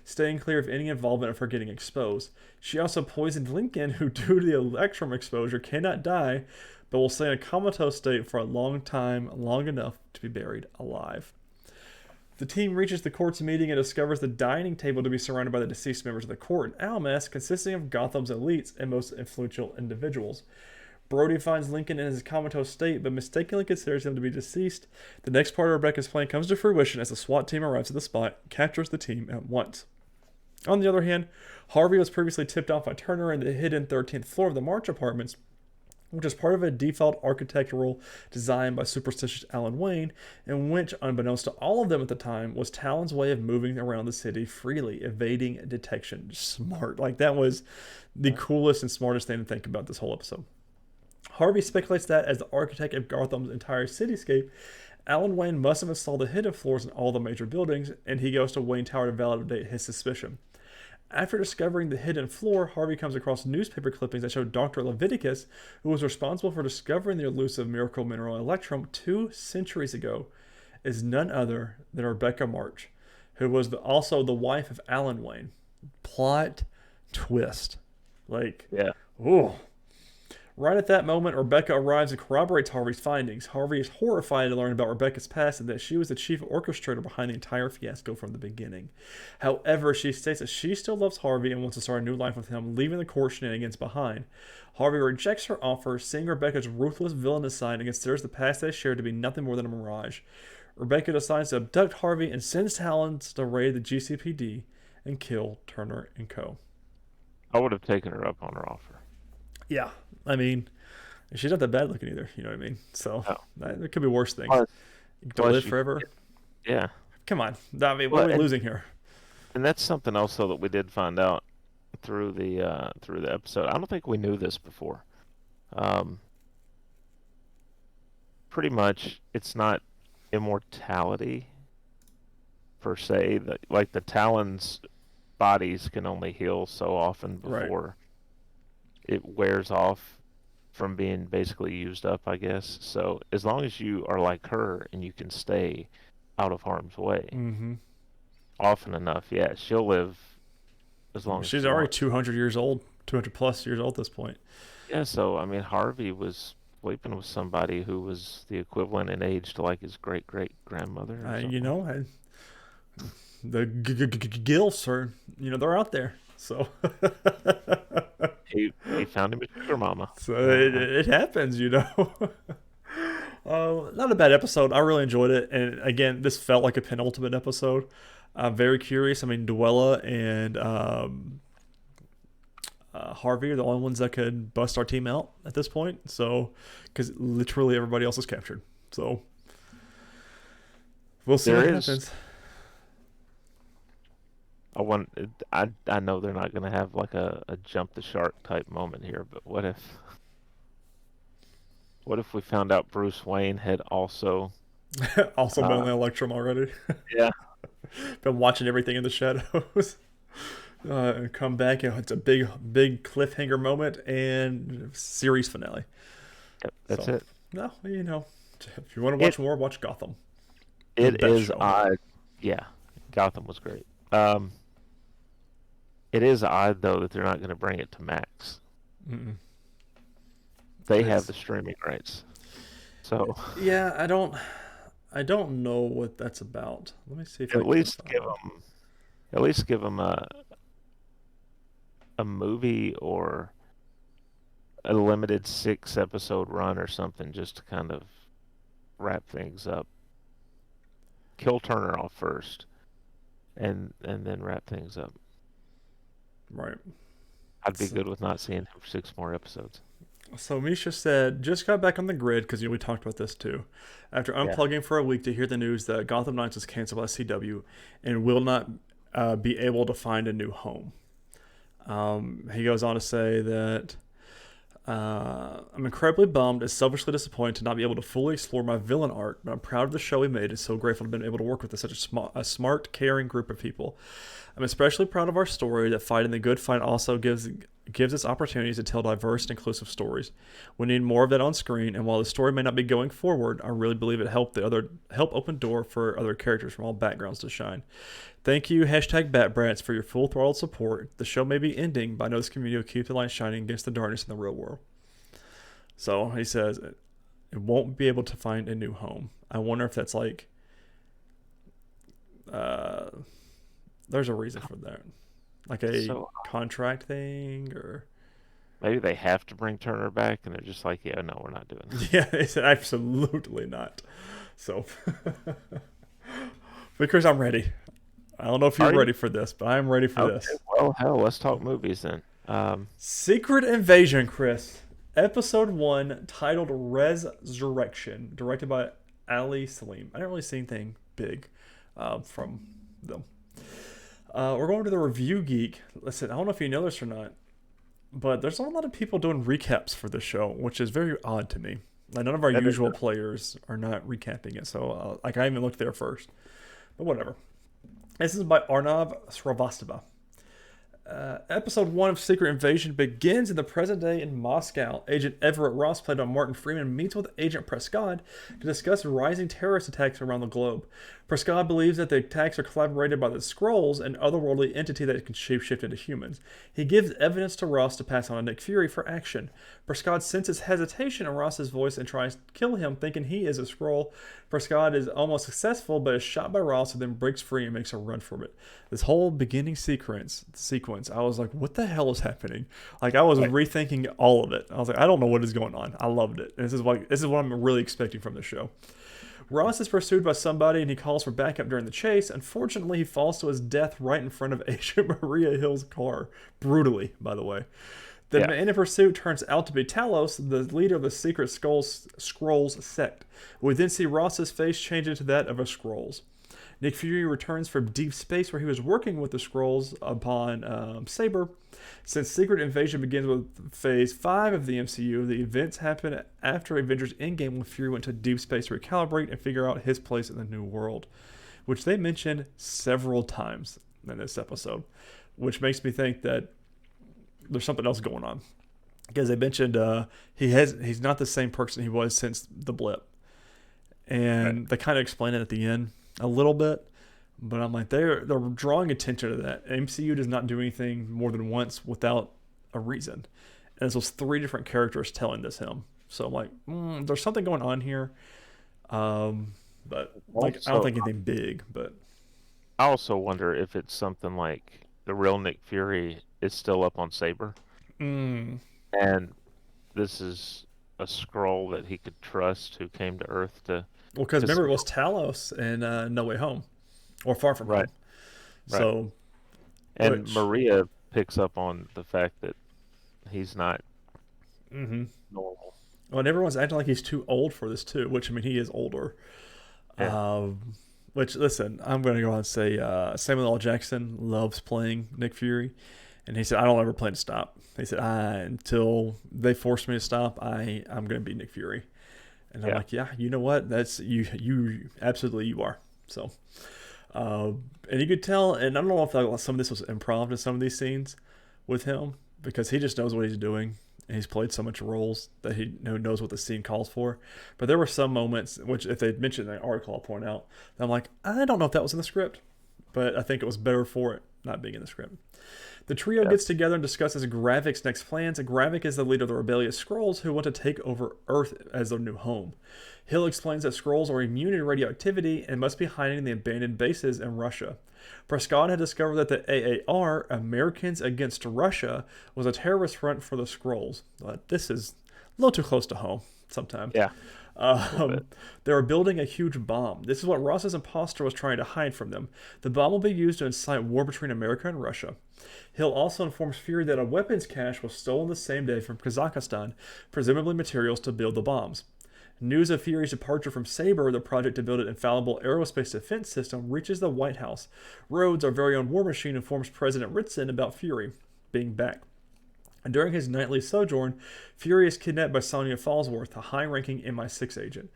staying clear of any involvement of her getting exposed. She also poisoned Lincoln, who due to the electrum exposure cannot die, but will stay in a comatose state for a long time, long enough to be buried alive. The team reaches the court's meeting and discovers the dining table to be surrounded by the deceased members of the court, an almanac consisting of Gotham's elites and most influential individuals. Brody finds Lincoln in his comatose state, but mistakenly considers him to be deceased. The next part of Rebecca's plan comes to fruition as the SWAT team arrives at the spot and captures the team at once. On the other hand, Harvey was previously tipped off by Turner in the hidden 13th floor of the March apartments, which is part of a default architectural design by superstitious Alan Wayne, and which, unbeknownst to all of them at the time, was Talon's way of moving around the city freely, evading detection. Smart. Like, that was the coolest and smartest thing to think about this whole episode. Harvey speculates that, as the architect of Gotham's entire cityscape, Alan Wayne must have installed the hidden floors in all the major buildings, and he goes to Wayne Tower to validate his suspicion. After discovering the hidden floor, Harvey comes across newspaper clippings that show Dr. Leviticus, who was responsible for discovering the elusive miracle mineral electrum 2 centuries ago, is none other than Rebecca March, who was also the wife of Alan Wayne. Plot twist. Like, yeah. Ooh. Right at that moment, Rebecca arrives and corroborates Harvey's findings. Harvey is horrified to learn about Rebecca's past and that she was the chief orchestrator behind the entire fiasco from the beginning. However, she states that she still loves Harvey and wants to start a new life with him, leaving the court shenanigans behind. Harvey rejects her offer, seeing Rebecca's ruthless villainous side, and considers the past they shared to be nothing more than a mirage. Rebecca decides to abduct Harvey and sends Talons to raid the GCPD and kill Turner and Co. I would have taken her up on her offer. Yeah, I mean, she's not that bad looking either. You know what I mean? So there could be worse things. To live forever. Yeah. Come on. I mean, what are we losing here? And that's something else though that we did find out through the episode. I don't think we knew this before. Pretty much, it's not immortality per se. Like the Talons' bodies can only heal so often before it wears off from being basically used up, I guess. So as long as you are like her and you can stay out of harm's way often enough, yeah, she'll live as long as she's already 200 years old, 200 plus years old at this point. Yeah, so I mean, Harvey was sleeping with somebody who was the equivalent in age to like his great great grandmother. The gilfs are, they're out there. So he found him a sugar mama. So it happens, not a bad episode. I really enjoyed it, and again, this felt like a penultimate episode. I'm very curious. I mean, Duella and Harvey are the only ones that could bust our team out at this point. So, because literally everybody else is captured. So we'll see what happens. I know they're not going to have like a jump the shark type moment here, but what if we found out Bruce Wayne had also Also been on uh the Electrum already. yeah, Been watching everything in the shadows. And come back, it's a big cliffhanger moment and series finale. yep, that's So, it. no, if you want to It watch more, watch Gotham. The it best is show. odd. Yeah, Gotham was great. Um it is odd though that they're not going to bring it to Max. Mm-mm. They have It's the streaming rights. So yeah, I don't know what that's about. Let me see if I at can least find. at least give them a movie or a limited 6 episode run or something just to kind of wrap things up. Kill Turner off first and then wrap things up. Right. I'd be So, good with not seeing him for 6 more episodes. so Misha said, just got back on the grid because we talked about this too. After Yeah. unplugging for a week to hear the news that Gotham Knights was canceled by CW and will not be able to find a new home. He goes on to say that I'm incredibly bummed and selfishly disappointed to not be able to fully explore my villain art, but I'm proud of the show we made and so grateful to have been able to work with such a smart, caring group of people. I'm especially proud of our story that fighting the good fight also gives us opportunities to tell diverse and inclusive stories. We need more of that on screen, and while the story may not be going forward, I really believe it help open door for other characters from all backgrounds to shine. Thank you, hashtag BatBrats, for your full throttle support. The show may be ending, but I know this community will keep the light shining against the darkness in the real world. So he says it won't be able to find a new home. I wonder if that's like uh, there's a reason for that, like a So contract thing, or maybe they have to bring Turner back and they're just like, yeah, no, we're not doing that. yeah, it's absolutely not. So because I'm ready. I don't know if you're Are you? ready for this, but I'm ready for Okay, this. well, hell, let's talk movies then. Secret Invasion, Chris. Episode 1, titled Resurrection, directed by Ali Salim. I didn't really see anything big from them. We're going to the Review Geek. Listen, I don't know if you know this or not, but there's not a lot of people doing recaps for this show, which is very odd to me. Like, none of our That is, usual players are not recapping it, so like I even looked there first. But whatever. This is by Arnav Sravastava. Episode 1 of Secret Invasion begins in the present day in Moscow. Agent Everett Ross, played by Martin Freeman, meets with Agent Prescott to discuss rising terrorist attacks around the globe. Prescott believes that the attacks are collaborated by the Skrulls, an otherworldly entity that can shapeshift into humans. He gives evidence to Ross to pass on to Nick Fury for action. Prescott senses hesitation in Ross's voice and tries to kill him, thinking he is a Skrull. Prescott is almost successful, but is shot by Ross and then breaks free and makes a run for it. This whole beginning sequence, I was like, what the hell is happening? Like, I was right. rethinking all of it. I was like, I don't know what is going on. I loved it. And this is what I'm really expecting from the show. Ross is pursued by somebody and he calls for backup during the chase. Unfortunately, he falls to his death right in front of Agent Maria Hill's car. Brutally, by the way. The Yeah. man in pursuit turns out to be Talos, the leader of the secret Skrulls sect. We then see Ross's face change into that of a Skrulls. Nick Fury returns from deep space where he was working with the Skrulls upon Saber. Since Secret Invasion begins with Phase 5 of the MCU, the events happen after Avengers Endgame when Fury went to deep space to recalibrate and figure out his place in the new world, which they mentioned several times in this episode, which makes me think that there's something else going on. Because they mentioned he's not the same person he was since the blip, Right. and they kind of explain it at the end a little bit. But I'm like, they're drawing attention to that. MCU does not do anything more than once without a reason, and this was 3 different characters telling this him. So I'm like, there's something going on here. But like, I don't Also, think anything big. But I also wonder if it's something like the real Nick Fury is still up on Saber, mm, and this is a scroll that he could trust who came to Earth to. well, because Because remember it was Talos in No Way Home or Far From right, Home. right, So and which Maria picks up on the fact that he's not mm-hmm. normal. Well, and everyone's acting like he's too old for this too, which I mean he is older. Yeah, Um, Which, listen, I'm going to go out and say Samuel L. Jackson loves playing Nick Fury. And he said, I don't ever plan to stop. He said, until they force me to stop, I'm going to be Nick Fury. And I'm Yeah. like, yeah, you know what? That's you absolutely you are. So, uh, and you could tell, and I don't know if like, some of this was improv in some of these scenes with him because he just knows what he's doing. And he's played so much roles that he knows what the scene calls for. But there were some moments, which if they mentioned in the article, I'll point out, that I'm like, I don't know if that was in the script, but I think it was better for it not being in the script. The trio Yeah. gets together and discusses Gravik's next plans. Gravik is the leader of the rebellious Skrulls who want to take over Earth as their new home. Hill explains that Skrulls are immune to radioactivity and must be hiding in the abandoned bases in Russia. Prescott had discovered that the AAR, Americans Against Russia, was a terrorist front for the Skrulls. This is a little too close to home sometimes. Yeah. A little bit. They are building a huge bomb. This is what Ross's imposter was trying to hide from them. The bomb will be used to incite war between America and Russia. Hill also informs Fury that a weapons cache was stolen the same day from Kazakhstan, presumably materials to build the bombs. News of Fury's departure from Sabre, the project to build an infallible aerospace defense system, reaches the White House. Rhodes, our very own war machine, informs President Ritson about Fury being back. And during his nightly sojourn, Fury is kidnapped by Sonya Falsworth, a high-ranking MI6 agent.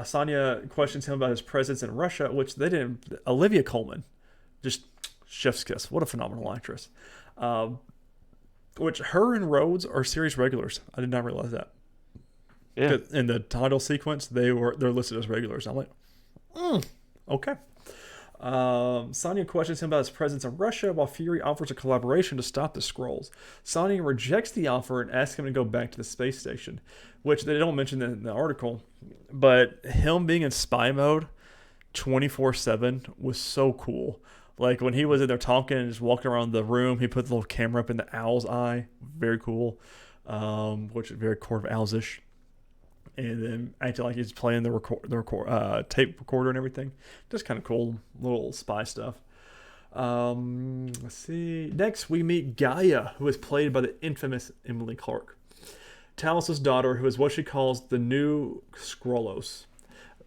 Sonya questions him about his presence in Russia, which they didn't. Olivia Colman, just chef's kiss. What a phenomenal actress. Which her and Rhodes are series regulars. I did not realize that. Yeah. In the title sequence, they're listed as regulars. I'm like, okay. Sonya questions him about his presence in Russia, while Fury offers a collaboration to stop the Skrulls. Sonya rejects the offer and asks him to go back to the space station, which they don't mention in the article. But him being in spy mode 24/7 was so cool. Like when he was in there talking and just walking around the room, he put the little camera up in the owl's eye. Very cool. Which is very Court of Owls-ish. And then acting like he's playing the tape recorder and everything. Just kind of cool little spy stuff. Let's see. Next, we meet Gaia, who is played by the infamous Emily Clark. Talos' daughter, who is what she calls the new Skrullos.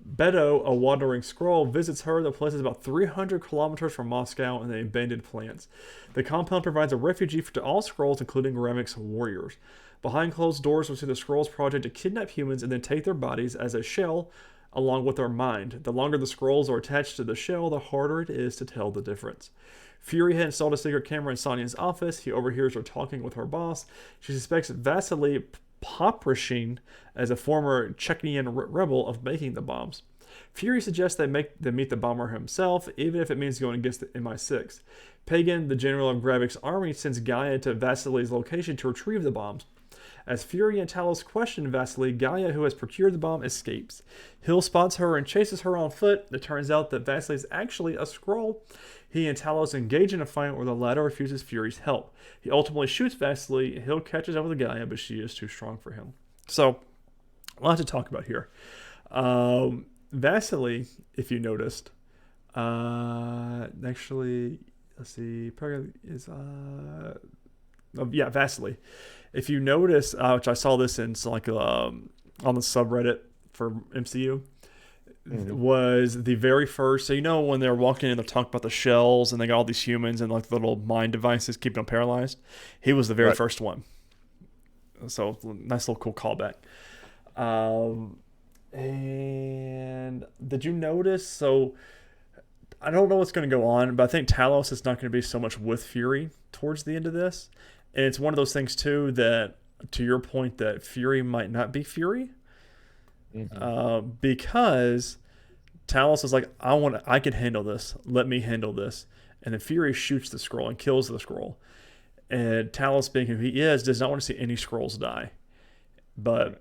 Beto, a wandering Skrull, visits her. The place is about 300 kilometers from Moscow in the abandoned plants. The compound provides a refugee to all Skrulls, including Gravik's warriors. Behind closed doors, we see the Skrulls' project to kidnap humans and then take their bodies as a shell along with their mind. The longer the Skrulls are attached to the shell, the harder it is to tell the difference. Fury had installed a secret camera in Sonya's office. He overhears her talking with her boss. She suspects Vasily Poproshin, as a former Chechen rebel, of making the bombs. Fury suggests they meet the bomber himself, even if it means going against the MI6. Pagan, the general of Gravik's army, sends Gaia to Vasily's location to retrieve the bombs. As Fury and Talos question Vasily, Gaia, who has procured the bomb, escapes. Hill spots her and chases her on foot. It turns out that Vasily is actually a Skrull. He and Talos engage in a fight where the latter refuses Fury's help. He ultimately shoots Vasily. Hill catches up with Gaia, but she is too strong for him. So, a lot to talk about here. Vasily, if you noticed, actually, let's see, Vasily. If you notice, which I saw this in on the subreddit for MCU, was the very first. So when they're walking in, they're talking about the shells, and they got all these humans and like little mind devices keeping them paralyzed. He was the very first one. So nice little cool callback. And did you notice? So I don't know what's going to go on, but I think Talos is not going to be so much with Fury towards the end of this. And it's one of those things too that, to your point, that Fury might not be Fury, because Talos is like, I can handle this. Let me handle this. And then Fury shoots the Skrull and kills the Skrull. And Talos, being who he is, does not want to see any Skrulls die. But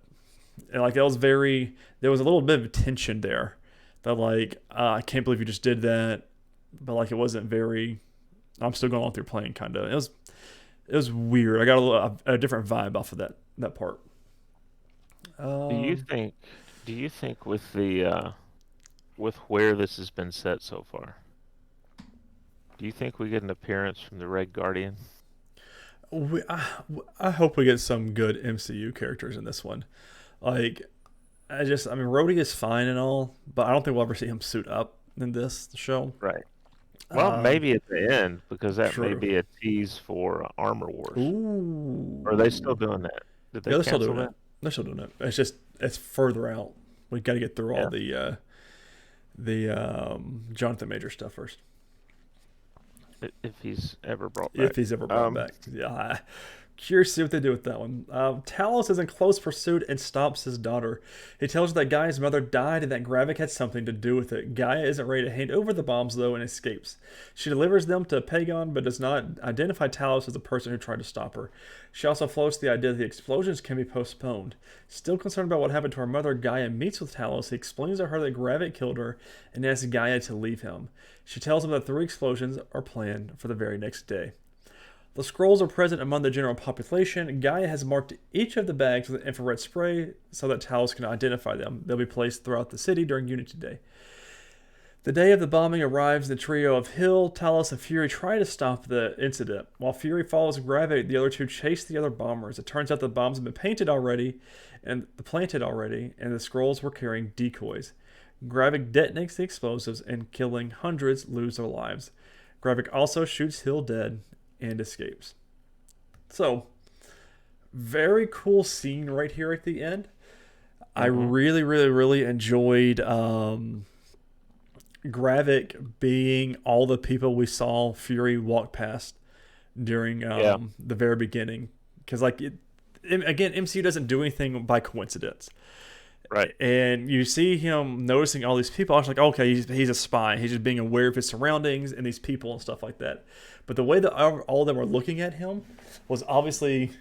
like there was a little bit of tension there. That like, I can't believe you just did that. But like it wasn't very. I'm still going on through playing kind of. It was weird. I got a different vibe off of that part. Do you think with the with where this has been set so far, do you think we get an appearance from the Red Guardian? I hope we get some good MCU characters in this one. Like, Rhodey is fine and all, but I don't think we'll ever see him suit up in this show. Right. Well, Um, maybe at the end because that may True. be a tease for Armor Wars. Or are they still Ooh. doing that? Did Yeah, they they're still cancel doing it. that? They're still doing it. It's just it's further out. We got to get through all Yeah. the Jonathan Major stuff first. If he's ever brought If back. he's ever brought Um, back. Yeah. Curious to see what they do with that one. Talos is in close pursuit and stops his daughter. He tells her that Gaia's mother died and that Gravik had something to do with it. Gaia isn't ready to hand over the bombs, though, and escapes. She delivers them to Pagon, but does not identify Talos as the person who tried to stop her. She also floats the idea that the explosions can be postponed. Still concerned about what happened to her mother, Gaia meets with Talos. He explains to her that Gravik killed her and asks Gaia to leave him. She tells him that 3 explosions are planned for the very next day. The scrolls are present among the general population. Gaia has marked each of the bags with infrared spray so that Talos can identify them. They'll be placed throughout the city during Unity Day. The day of the bombing arrives, the trio of Hill, Talos, and Fury try to stop the incident. While Fury follows Gravik, the other two chase the other bombers. It turns out the bombs have been planted already, and the scrolls were carrying decoys. Gravik detonates the explosives, and killing hundreds lose their lives. Gravik also shoots Hill dead and escapes. So, very cool scene right here at the end. I really, really, really enjoyed Gravik being all the people we saw Fury walk past during yeah. the very beginning. Because, like, again, MCU doesn't do anything by coincidence. Right. And you see him noticing all these people. I was like, okay, he's a spy. He's just being aware of his surroundings and these people and stuff like that. But the way that all of them were looking at him was obviously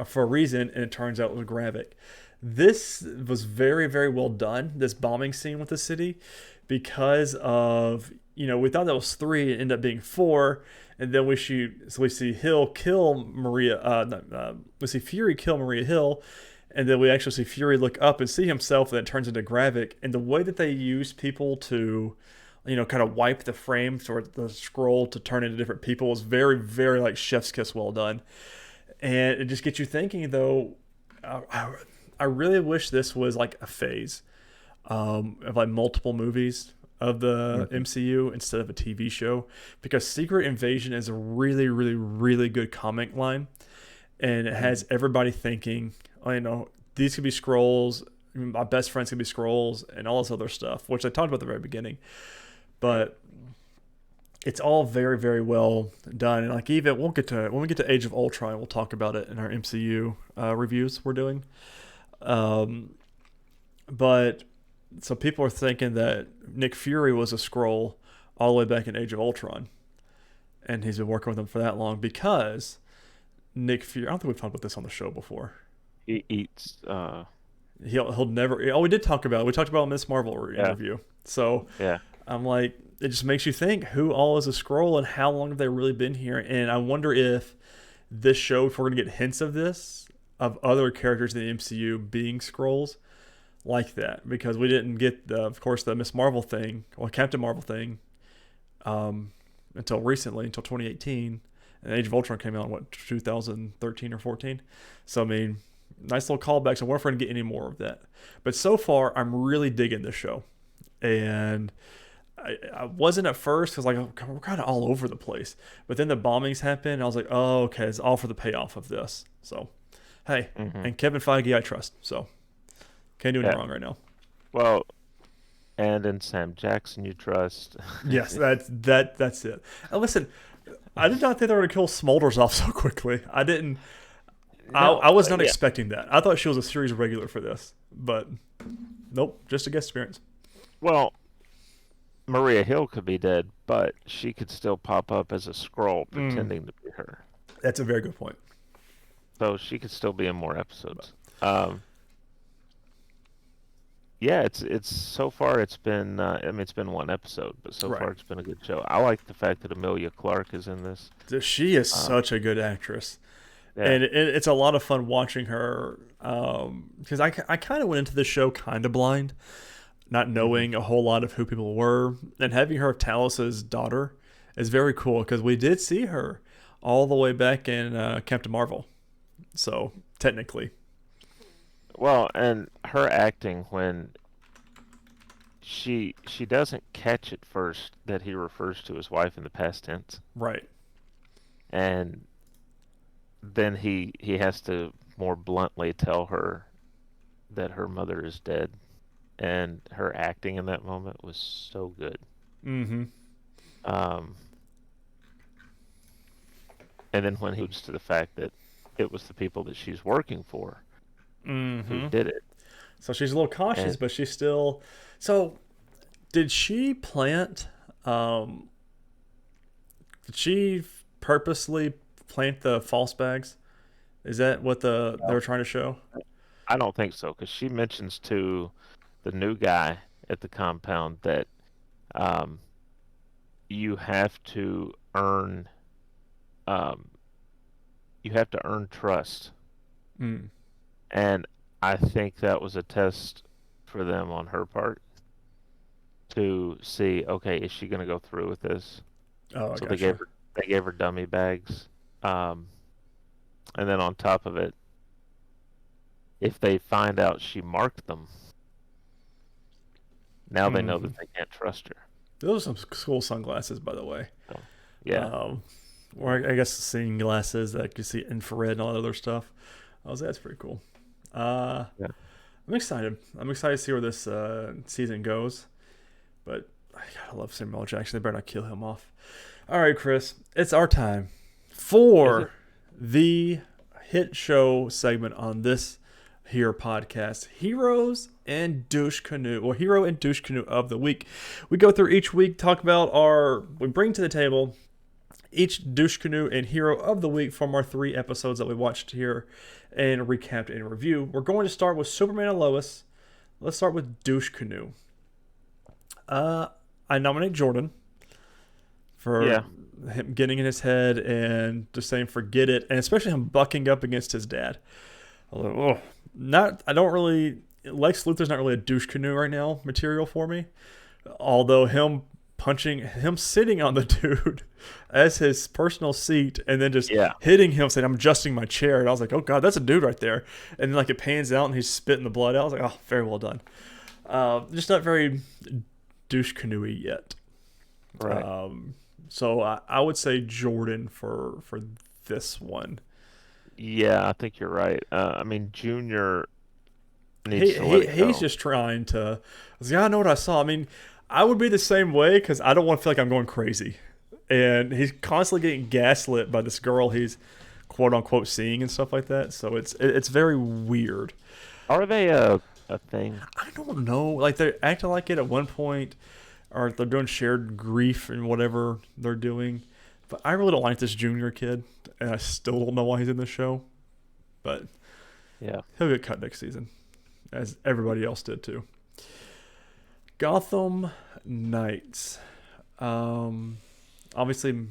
for a reason, and it turns out it was Gravik. This was very, very well done, this bombing scene with the city, because of, we thought that was 3, it ended up being 4, and then we see Hill kill Maria, we see Fury kill Maria Hill, and then we actually see Fury look up and see himself, and it turns into Gravik. And the way that they use people to, kind of wipe the frame for the scroll to turn into different people was very, very like chef's kiss well done. And it just gets you thinking, though, I really wish this was like a phase of like multiple movies of the MCU instead of a TV show, because Secret Invasion is a really, really, really good comic line, and it has everybody thinking, these could be scrolls, my best friends could be scrolls, and all this other stuff, which I talked about at the very beginning. But it's all very, very well done. And like, even when we get to Age of Ultron, we'll talk about it in our MCU reviews we're doing. But so people are thinking that Nick Fury was a scroll all the way back in Age of Ultron, and he's been working with them for that long because Nick Fury. I don't think we've talked about this on the show before. He eats. He'll never. Oh, we did talk about it. We talked about Miss Marvel interview. So yeah, I'm like, it just makes you think who all is a scroll and how long have they really been here? And I wonder if this show, if we're gonna get hints of this, of other characters in the MCU being scrolls like that, because we didn't get of course the Miss Marvel thing or Captain Marvel thing until recently, until 2018. And Age of Ultron came out in 2013 or 14. So I mean, nice little callbacks. I wonder if we're gonna get any more of that. But so far, I'm really digging this show, and I wasn't at first because like we're kind of all over the place. But then the bombings happened, and I was like, oh, okay, it's all for the payoff of this. So, hey, and Kevin Feige, I trust. So, can't do anything wrong right now. Well, and in Sam Jackson, you trust. Yes, that's it. And listen, I did not think they were going to kill Smolders off so quickly. I didn't. No, I was not expecting that. I thought she was a series regular for this, but nope, just a guest appearance. Well, Maria Hill could be dead, but she could still pop up as a scroll pretending to be her. That's a very good point. So she could still be in more episodes. Yeah, it's so far it's been it's been 1 episode, but so far it's been a good show. I like the fact that Emilia Clarke is in this. She is such a good actress. Yeah. And it's a lot of fun watching her because I kind of went into the show kind of blind, not knowing a whole lot of who people were, and having her Talos' daughter is very cool because we did see her all the way back in Captain Marvel. So technically, well, and her acting when she doesn't catch at first that he refers to his wife in the past tense, Right. and then he has to more bluntly tell her that her mother is dead, and her acting in that moment was so good. Mm-hmm. Um, and then when he alludes to the fact that it was the people that she's working for who Mm-hmm. did it, So she's a little cautious, and but she's still. So did she plant? Um, did she purposely plant the false bags? Is that what they were trying to show? I don't think so because she mentions to the new guy at the compound that um, you have to earn um, you have to earn trust, Mm. and I think that was a test for them on her part to see, okay, is she going to go through with this? Oh, I So gotcha. they gave her dummy bags, um, and then on top of it, if they find out she marked them, now they know Mm-hmm. that they can't trust her. Those are some cool sunglasses, by the way. So, yeah, Um, or I guess seeing glasses that you see infrared and all that other stuff. I was that's pretty cool. Uh, yeah. I'm excited. I'm excited to see where this season goes. But I love Samuel L. Jackson. They better not kill him off. All right, Chris, it's our time Is it? for the hit show segment on this here podcast, Heroes and Douche Canoe, or Hero and Douche Canoe of the Week. We go through each week, talk about we bring to the table each douche canoe and hero of the week from our 3 episodes that we watched here and recapped and review. We're going to start with Superman and Lois. Let's start with douche canoe. I nominate Jordan for Yeah, him getting in his head and just saying forget it, and especially him bucking up against his dad. Although, not I don't really Lex Luthor's not really a douche canoe right now material for me. Although him sitting on the dude as his personal seat and then just yeah. hitting him saying I'm adjusting my chair, and I was like, oh god, that's a dude right there. And then like it pans out and he's spitting the blood out. I was like, oh, very well done. Just not very douche canoe yet. Right. So I would say Jordan for this one. Yeah, I think you're right. I mean, Junior needs to let it He's go. just trying to. I was like, I know what I saw. I mean, I would be the same way because I don't want to feel like I'm going crazy. And he's constantly getting gaslit by this girl he's quote unquote seeing and stuff like that. So it's very weird. Are they a thing? I don't know. Like they're acting like it at one point, or they're doing shared grief and whatever they're doing. But I really don't like this junior kid, and I still don't know why he's in this show. But Yeah. he'll get cut next season, as everybody else did too. Gotham Knights. Obviously,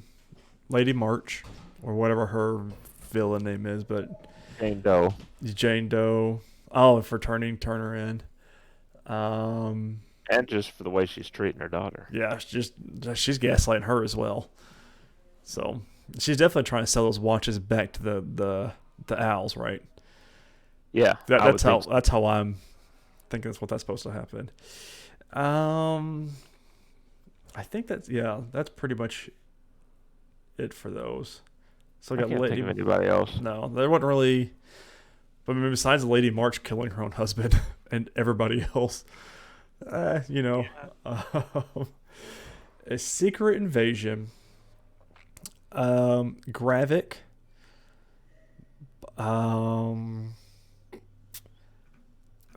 Lady March, or whatever her villain name is, but Jane Doe. Jane Doe. Oh, for turning Turner in. Um, And just for the way she's treating her daughter. yeah, she's gaslighting her as well. So she's definitely trying to sell those watches back to the owls, right? Yeah, That, I would that's how think so. that's how I'm thinking that's supposed to happen. Um, I think that's pretty much it for those. So I I got can't think Lady. of anybody else. No, there wasn't really. But I mean, besides Lady March killing her own husband and everybody else, you know, Yeah. a secret invasion. Gravik. Um,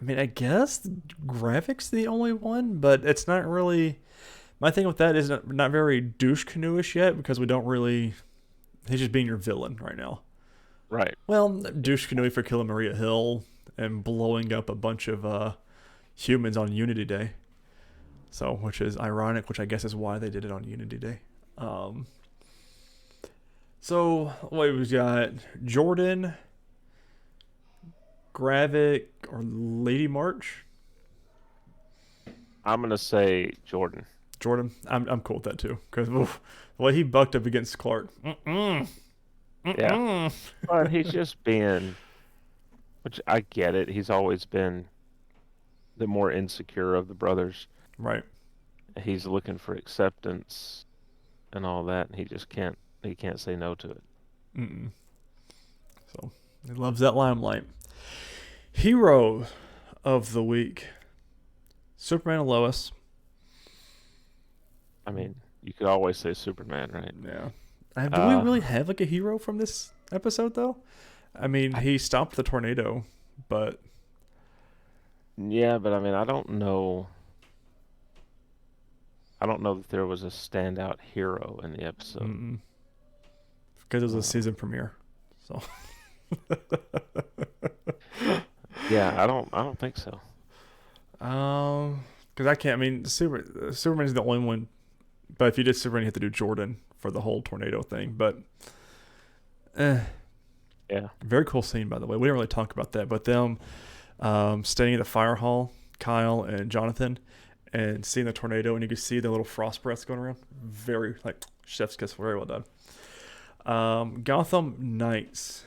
I mean, I guess Gravik's the only one, but it's not really. My thing with that is not very douche canoeish yet because we don't really. He's just being your villain right now. Right. Well, douche canoe for killing Maria Hill and blowing up a bunch of humans on Unity Day. So, which is ironic, which I guess is why they did it on Unity Day. Um, so, what we got? Jordan, Gravik, or Lady March? I'm gonna say Jordan. Jordan. I'm cool with that too. Because the way he bucked up against Clark. Mm-mm. Yeah. Mm-mm. But he's just being, which I get it. He's always been the more insecure of the brothers. Right. He's looking for acceptance and all that, and he just can't. He can't say no to it. Mm-mm. So he loves that limelight. Hero of the week: Superman and Lois. I mean, you could always say Superman, right? Yeah. Do we Uh, really have like a hero from this episode though? I mean, I, he stopped the tornado, but yeah, but I mean, I don't know. I don't know that there was a standout hero in the episode. mm-mm, because it was a Um, season premiere. So yeah, I don't think so. because I can't. I mean, Superman's the only one. But if you did Superman, you have to do Jordan for the whole tornado thing. But Yeah. very cool scene, by the way. We didn't really talk about that, but them staying at the fire hall, Kyle and Jonathan, and seeing the tornado, and you can see the little frost breaths going around. Very like chef's kiss. Very well done. Gotham Knights.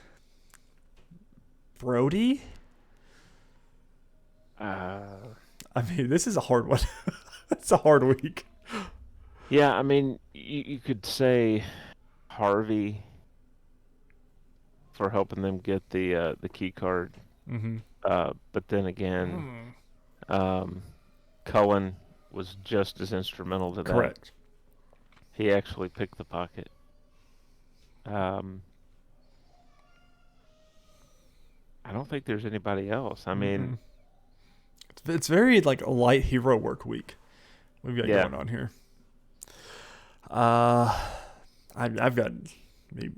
Brody. I mean, this is a hard one. It's a hard week. Yeah, I mean, you could say Harvey for helping them get the key card. Mm-hmm. But then again, um, Cullen was just as instrumental to that. Correct. He actually picked the pocket. I don't think there's anybody else. I mean, Mm-mm. It's very like a light hero work week we've got yeah, going on here. Uh, I've got maybe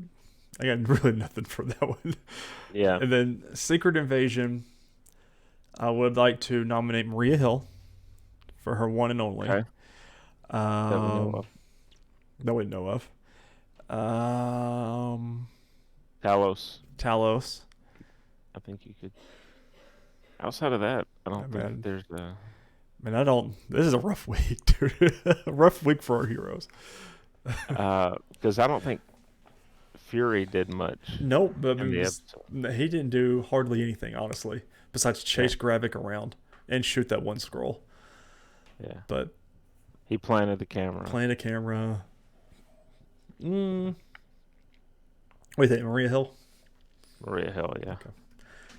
I got really nothing for that one. yeah, And then Secret Invasion, I would like to nominate Maria Hill for her one and only. okay, that we know of. That we know of. Talos, Talos. I think you could. Outside of that, I don't think Man, there's a. man, I don't. This is a rough week, dude. A rough week for our heroes. Because I don't think Fury did much Nope, but I in mean, the episode. he didn't do hardly anything, honestly, besides Yeah, chase Gravik around and shoot that one scroll. yeah. But He planted the camera. playing a camera. What do you think, Maria Hill? Maria Hill, yeah. Okay.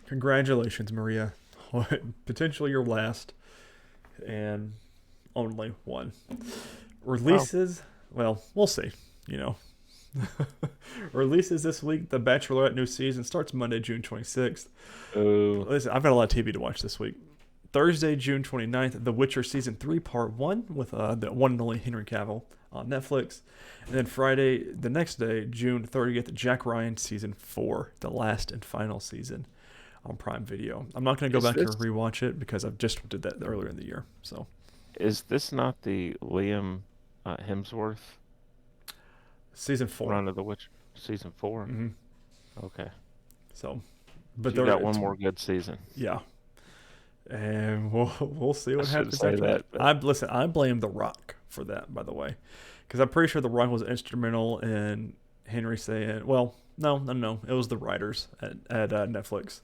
Congratulations, Maria. Potentially your last and only one. Releases, well, we'll see. You know, releases this week. The Bachelorette new season starts Monday, June 26th. Oh, Listen, I've got a lot of TV to watch this week. Thursday, June 29th, The Witcher Season 3, Part 1 with the one and only Henry Cavill on Netflix. And then Friday, the next day, June 30th, Jack Ryan Season 4, the last and final season on Prime Video. I'm not going to go is back this and rewatch it because I've just did that earlier in the year. So, is this not the Liam Hemsworth Season 4. run of the Witcher season 4? Mm-hmm. Okay, So, but but you there, got one more good season. yeah. And we'll see I what shouldn't happens say after that. that, but I blame The Rock for that, by the way, because I'm pretty sure The Rock was instrumental in Henry saying, well, no, it was the writers at Netflix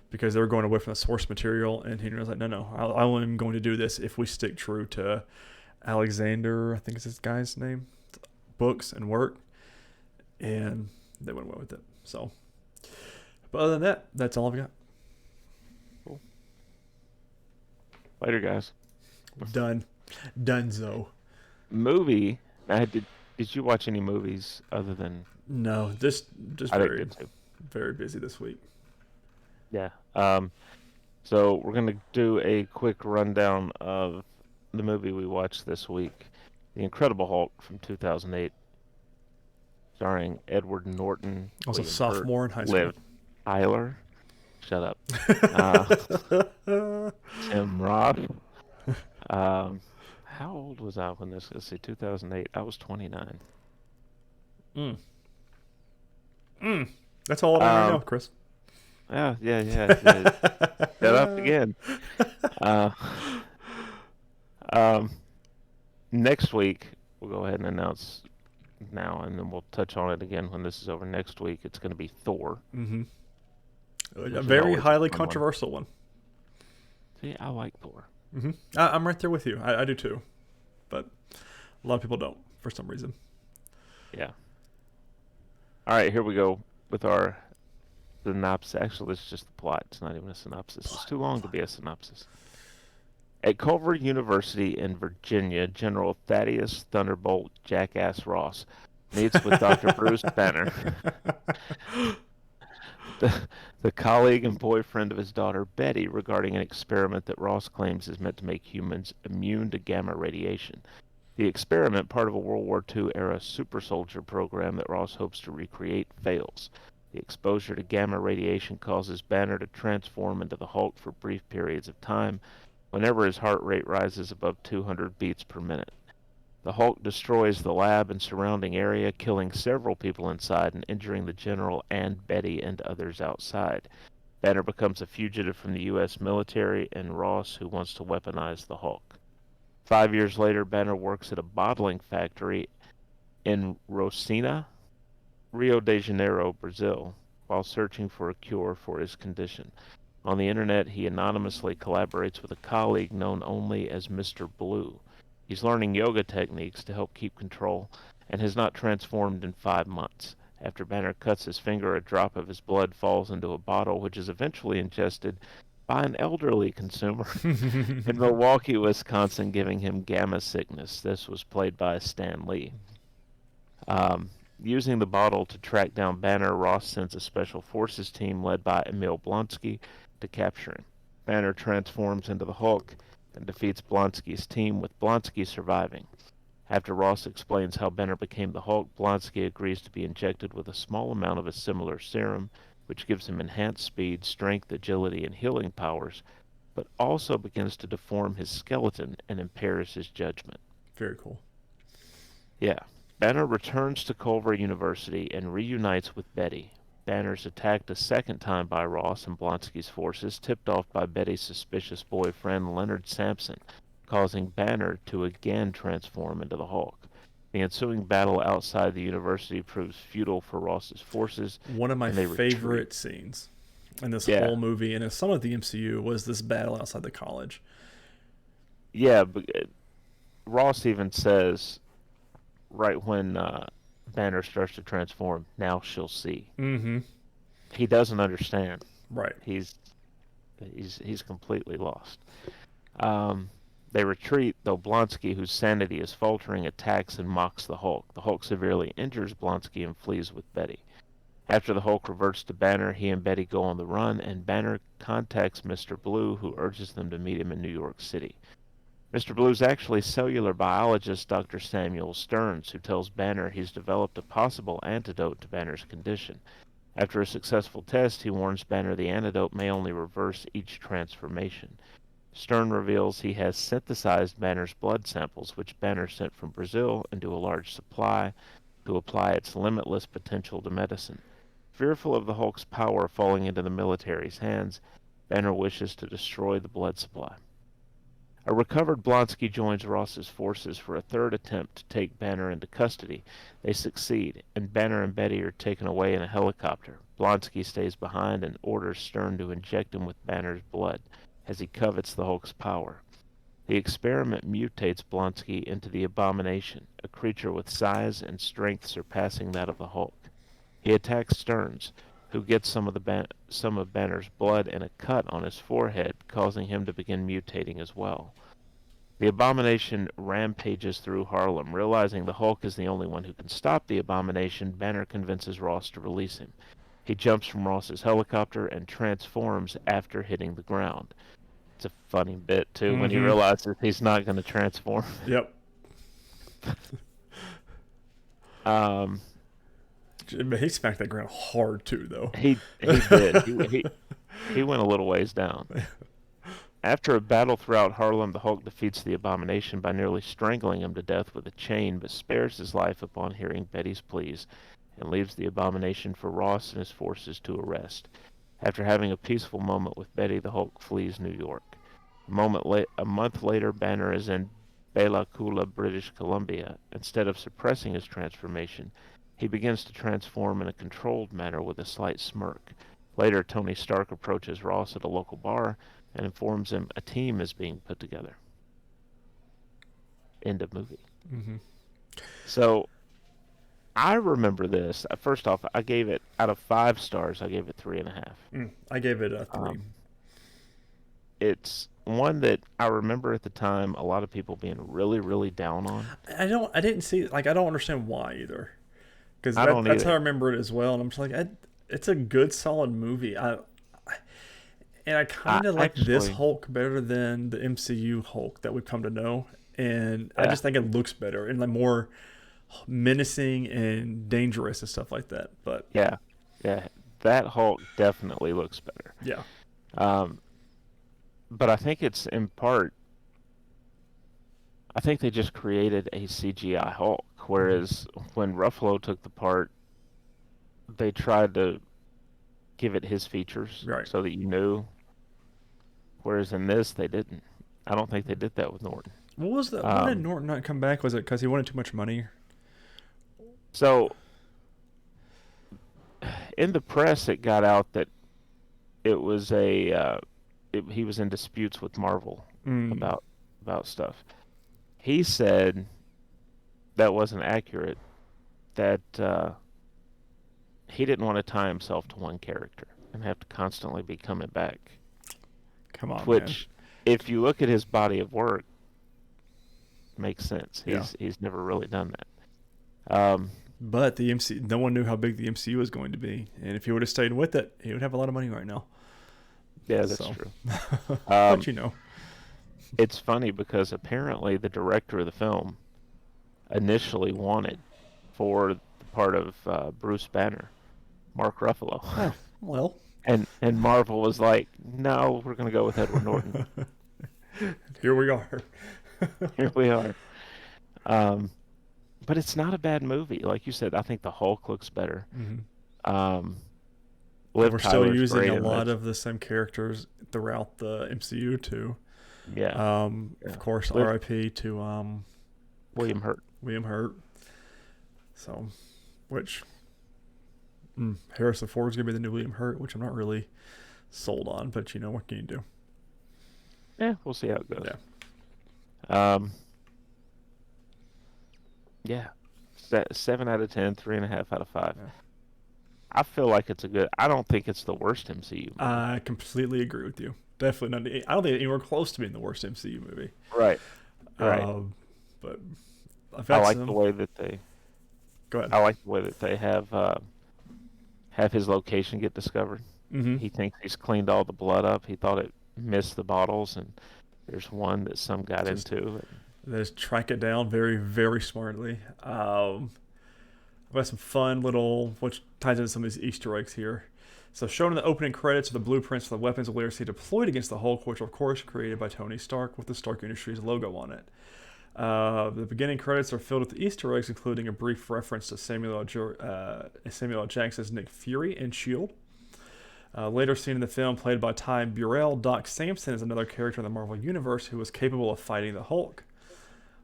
because they were going away from the source material, and Henry was like, no, I only am going to do this if we stick true to Alexander, I think is this guy's name, books and work, and they went away with it. So, but other than that, that's all I've got. cool. Later, guys. Done. Dunzo. Movie. Did you watch any movies other than No, just I didn't very get to? very busy this week. Yeah. So we're gonna do a quick rundown of the movie we watched this week, The Incredible Hulk from 2008, starring Edward Norton, I was a William Hurt, sophomore in high school. Liv Tyler. Shut up. Tim Roth. How old was I when this? Let's see, 2008. I was 29. Mm. That's all I know, Um, Chris. yeah. Shut up again. Uh, um, Next week we'll go ahead and announce now, and then we'll touch on it again when this is over. Next week it's going to be Thor, Mm-hmm. which A is very always a highly fun one. controversial one. See, I like Thor. I'm right there with you. I do too, but a lot of people don't for some reason. Yeah. All right, here we go with our synopsis. Actually, it's just the plot. It's not even a synopsis. It's too long to be a synopsis. At Culver University in Virginia, General Thaddeus Thunderbolt Jackass Ross meets with Dr. Bruce Banner, the, the colleague and boyfriend of his daughter Betty, regarding an experiment that Ross claims is meant to make humans immune to gamma radiation. The experiment, part of a World War II era super soldier program that Ross hopes to recreate, fails. The exposure to gamma radiation causes Banner to transform into the Hulk for brief periods of time whenever his heart rate rises above 200 beats per minute. The Hulk destroys the lab and surrounding area, killing several people inside and injuring the general and Betty and others outside. Banner becomes a fugitive from the U.S. military and Ross, who wants to weaponize the Hulk. 5 years later, Banner works at a bottling factory in Rosina, Rio de Janeiro, Brazil, while searching for a cure for his condition. On the internet, he anonymously collaborates with a colleague known only as Mr. Blue. He's learning yoga techniques to help keep control and has not transformed in 5 months. After Banner cuts his finger, a drop of his blood falls into a bottle, which is eventually ingested by an elderly consumer in Milwaukee, Wisconsin, giving him gamma sickness. This was played by Stan Lee. Using the bottle to track down Banner, Ross sends a special forces team led by Emil Blonsky to capture him. Banner transforms into the Hulk and defeats Blonsky's team, with Blonsky surviving. After Ross explains how Banner became the Hulk, Blonsky agrees to be injected with a small amount of a similar serum, which gives him enhanced speed, strength, agility, and healing powers, but also begins to deform his skeleton and impairs his judgment. Very cool. Yeah. Banner returns to Culver University and reunites with Betty. Banner's attacked a second time by Ross and Blonsky's forces, tipped off by Betty's suspicious boyfriend, Leonard Sampson, causing Banner to again transform into the Hulk. The ensuing battle outside the university proves futile for Ross's forces, One of my and they favorite retreat. scenes in this Yeah. whole movie and in some of the MCU was this battle outside the college. Yeah, but Ross even says, right when Banner starts to transform, now she'll see. Mm-hmm. He doesn't understand. Right. He's completely lost. They retreat, though Blonsky, whose sanity is faltering, attacks and mocks the Hulk. The Hulk severely injures Blonsky and flees with Betty. After the Hulk reverts to Banner, he and Betty go on the run, and Banner contacts Mr. Blue, who urges them to meet him in New York City. Mr. Blue's actually cellular biologist Dr. Samuel Stearns, who tells Banner he's developed a possible antidote to Banner's condition. After a successful test, he warns Banner the antidote may only reverse each transformation. Stern reveals he has synthesized Banner's blood samples, which Banner sent from Brazil, into a large supply to apply its limitless potential to medicine. Fearful of the Hulk's power falling into the military's hands, Banner wishes to destroy the blood supply. A recovered Blonsky joins Ross's forces for a third attempt to take Banner into custody. They succeed, and Banner and Betty are taken away in a helicopter. Blonsky stays behind and orders Stern to inject him with Banner's blood, as he covets the Hulk's power. The experiment mutates Blonsky into the Abomination, a creature with size and strength surpassing that of the Hulk. He attacks Stearns, who gets some of Banner's blood and a cut on his forehead, causing him to begin mutating as well. The Abomination rampages through Harlem. Realizing the Hulk is the only one who can stop the Abomination, Banner convinces Ross to release him. He jumps from Ross's helicopter and transforms after hitting the ground. It's a funny bit, too, when he realizes he's not going to transform. Yep. He smacked that ground hard too, though. He did. He went a little ways down. After a battle throughout Harlem, the Hulk defeats the Abomination by nearly strangling him to death with a chain, but spares his life upon hearing Betty's pleas, and leaves the Abomination for Ross and his forces to arrest. After having a peaceful moment with Betty, the Hulk flees New York. A month later, Banner is in Bella Coola, British Columbia. Instead of suppressing his transformation, he begins to transform in a controlled manner with a slight smirk. Later, Tony Stark approaches Ross at a local bar and informs him a team is being put together. End of movie. Mm-hmm. So I remember this. First off, I gave it out of 5 stars. I gave it 3.5. I gave it a 3. It's one that I remember at the time a lot of people being really, really down on. I didn't see, like, I don't understand why either. Because I don't that's how I either. remember it as well. And I'm just like, it's a good, solid movie. And I I kind of like this actually, Hulk better than the MCU Hulk that we've come to know. And I yeah, just think it looks better and like more menacing and dangerous and stuff like that. But yeah, yeah. That Hulk definitely looks better. yeah, Um, but I think it's in part, I think they just created a CGI Hulk, hmm, whereas when Ruffalo took the part, they tried to give it his features right. so that you knew, whereas in this they didn't. I don't think they did that with Norton. What was the? Why did Um, Norton not come back? Was it because he wanted too much money? so in the press, it got out that it was he was in disputes with Marvel Mm, about stuff. He said that wasn't accurate. That he didn't want to tie himself to one character and have to constantly be coming back. come on, man. Which, if you look at his body of work, makes sense. Yeah. He's never really done that. But the MC, no one knew how big the MCU was going to be, and if he would have stayed with it, he would have a lot of money right now. Yeah, that's So, true. but Um, you know, it's funny because apparently the director of the film initially wanted for the part of Bruce Banner, Mark Ruffalo, oh well. and Marvel was like, no, we're gonna go with Edward Norton. Here we are. Here we are. Um, but it's not a bad movie, like you said. I think the Hulk looks better. Hmm. Um, And Liv we're still Tyler's using great a in lot this. of the same characters throughout the MCU too. Yeah, Of yeah. course, Liv R.I.P. to William Hurt. William Hurt. So, which Harrison Ford's gonna be the new William Hurt, which I'm not really sold on, but you know what can you do? Yeah, we'll see how it goes. Yeah. Um, yeah, 7 out of 10, 3.5 out of 5. Yeah. I feel like it's a good. I don't think it's the worst MCU movie. I completely agree with you. Definitely not. I don't think anywhere close to being the worst MCU movie. Right, right. Um, but I've I had like the some. way that they. Go ahead. I like the way that they have his location get discovered. Mm-hmm. He thinks he's cleaned all the blood up. He thought it missed the bottles, and there's one that some got Just into. they just track it down very, very smartly. I've got some fun little, which ties into some of these Easter eggs here. So, shown in the opening credits are the blueprints for the weapons we'll later see deployed against the Hulk, which are, of course, created by Tony Stark with the Stark Industries logo on it. The beginning credits are filled with Easter eggs, including a brief reference to Samuel L. Jackson's Nick Fury in S.H.I.E.L.D. Later seen in the film, played by Ty Burrell, Doc Samson is another character in the Marvel Universe who was capable of fighting the Hulk,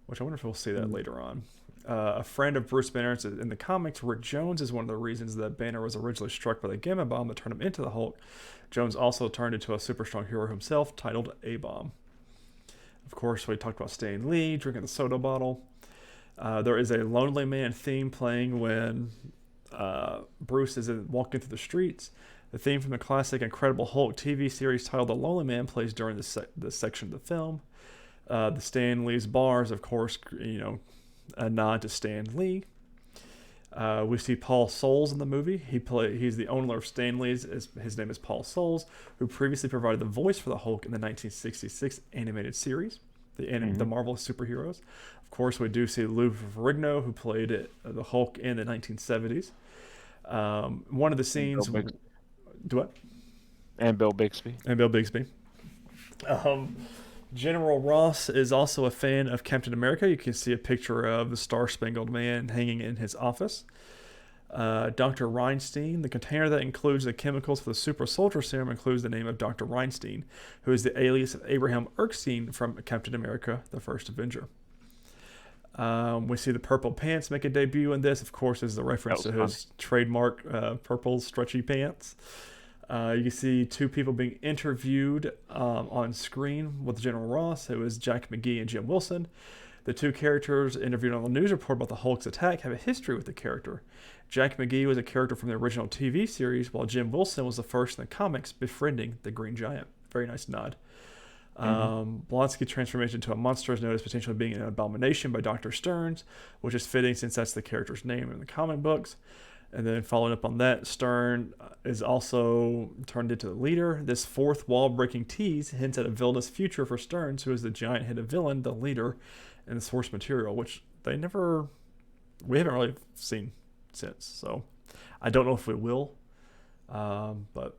which I wonder if we'll see that later on. A friend of Bruce Banner's in the comics, Rick Jones, is one of the reasons that Banner was originally struck by the Gamma Bomb that turned him into the Hulk. Jones also turned into a super strong hero himself, titled A-Bomb. Of course, we talked about Stan Lee drinking the soda bottle. There is a Lonely Man theme playing when Bruce is walking through the streets. The theme from the classic Incredible Hulk TV series titled The Lonely Man plays during this section of the film. The Stan Lee's bars, of course, a nod to Stan Lee. We see Paul Soules in the movie. He's the owner of Stan Lee's. His name is Paul Soules, who previously provided the voice for the Hulk in the 1966 animated series, the Marvel superheroes. Of course, we do see Lou Ferrigno, who played the Hulk in the 1970s. One of the And Bill scenes, Bixby. do what? And Bill Bixby. And Bill Bixby. Um, General Ross is also a fan of Captain America. You can see a picture of the Star Spangled Man hanging in his office. Dr. Reinstein, the container that includes the chemicals for the super soldier serum, includes the name of Dr. Reinstein, who is the alias of Abraham Erskine from Captain America, the First Avenger. We see the purple pants make a debut in this. Of course, is the reference to Funny. his trademark purple stretchy pants. You can see two people being interviewed on screen with General Ross, who is Jack McGee and Jim Wilson. The two characters interviewed on the news report about the Hulk's attack have a history with the character. Jack McGee was a character from the original TV series, while Jim Wilson was the first in the comics befriending the Green Giant. Very nice nod. Blonsky's transformation into a monster is noted as potentially being an abomination by Dr. Stearns, which is fitting since that's the character's name in the comic books. And then following up on that, Stern is also turned into the leader. This fourth wall-breaking tease hints at a villainous future for Stearns, who is the giant-headed villain, the leader, in the source material, which we haven't really seen since. So I don't know if we will, but...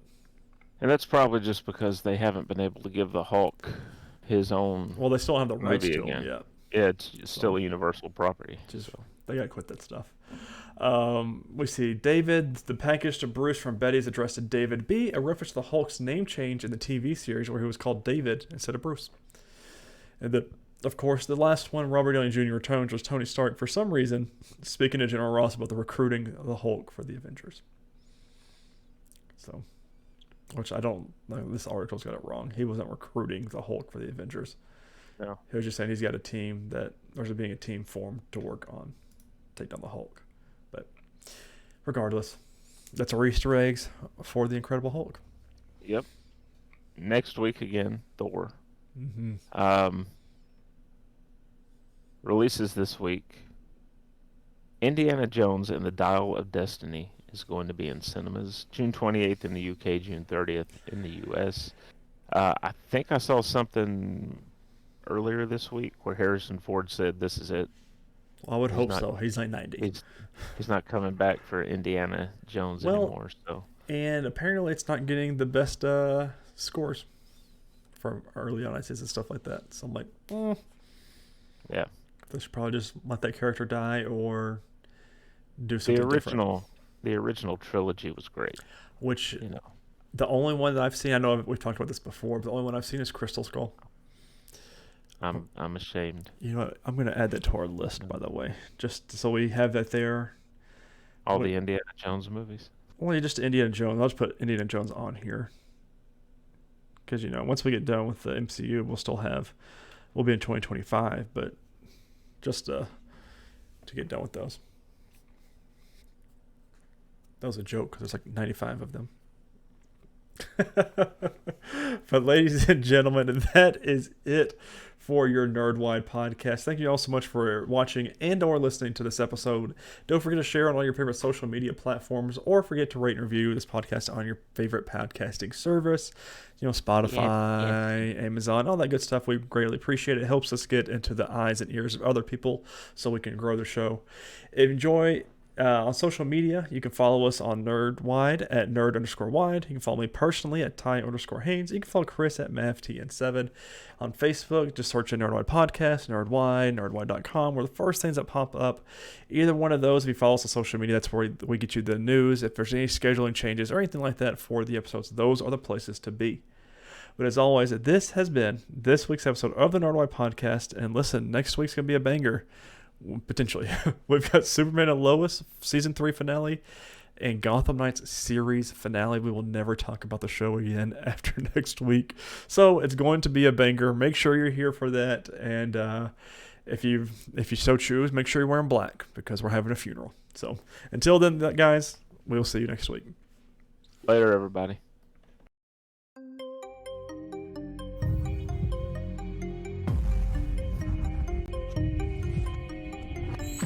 And that's probably just because they haven't been able to give the Hulk his own. Well, they still have the rights to again. him, yeah. Yeah, it's still a Universal property. They got to quit that stuff. We see David, the package to Bruce from Betty is addressed to David B., a reference to the Hulk's name change in the TV series where he was called David instead of Bruce. And of course, the last one, Robert Downey Jr. returns, was Tony Stark for some reason, speaking to General Ross about the recruiting of the Hulk for the Avengers. So, which I don't know, this article's got it wrong. He wasn't recruiting the Hulk for the Avengers. No. He was just saying he's got a team there's being a team formed to work on, take down the Hulk. But regardless, that's our Easter eggs for the Incredible Hulk. Yep. Next week again, Thor. Releases this week. Indiana Jones and the Dial of Destiny is going to be in cinemas June 28th in the UK, June 30th in the US. I think I saw something earlier this week where Harrison Ford said this is it. Well, I would hope so. He's like 90. He's not coming back for Indiana Jones anymore. So. And apparently it's not getting the best scores from early on and stuff like that. So I'm like, yeah. They should probably just let that character die or do something different. The original trilogy was great. Which, the only one that I've seen, I know we've talked about this before, but the only one I've seen is Crystal Skull. I'm ashamed. You know what? I'm going to add that to our list, by the way, just so we have that there. All the Indiana Jones movies? Only just Indiana Jones. I'll just put Indiana Jones on here. Because, once we get done with the MCU, we'll be in 2025, but just to get done with those. That was a joke because there's like 95 of them. But ladies and gentlemen, that is it for your Nerdwide podcast. Thank you all so much for watching and or listening to this episode. Don't forget to share on all your favorite social media platforms, or forget to rate and review this podcast on your favorite podcasting service. Spotify, Amazon, all that good stuff. We greatly appreciate it. It helps us get into the eyes and ears of other people so we can grow the show. Enjoy. On social media, you can follow us on Nerdwide at nerd_wide. You can follow me personally at Ty_Haynes. You can follow Chris at MavTN7. On Facebook, just search a Nerdwide podcast, Nerdwide, nerdwide.com. We're the first things that pop up. Either one of those, if you follow us on social media, that's where we get you the news. If there's any scheduling changes or anything like that for the episodes, those are the places to be. But as always, this has been this week's episode of the Nerdwide podcast. And listen, next week's going to be a banger. Potentially. We've got Superman and Lois season 3 finale and Gotham Knights series finale. We will never talk about the show again after next week. So it's going to be a banger. Make sure you're here for that. And if you so choose, make sure you're wearing black because we're having a funeral. So until then, guys, we'll see you next week. Later, everybody.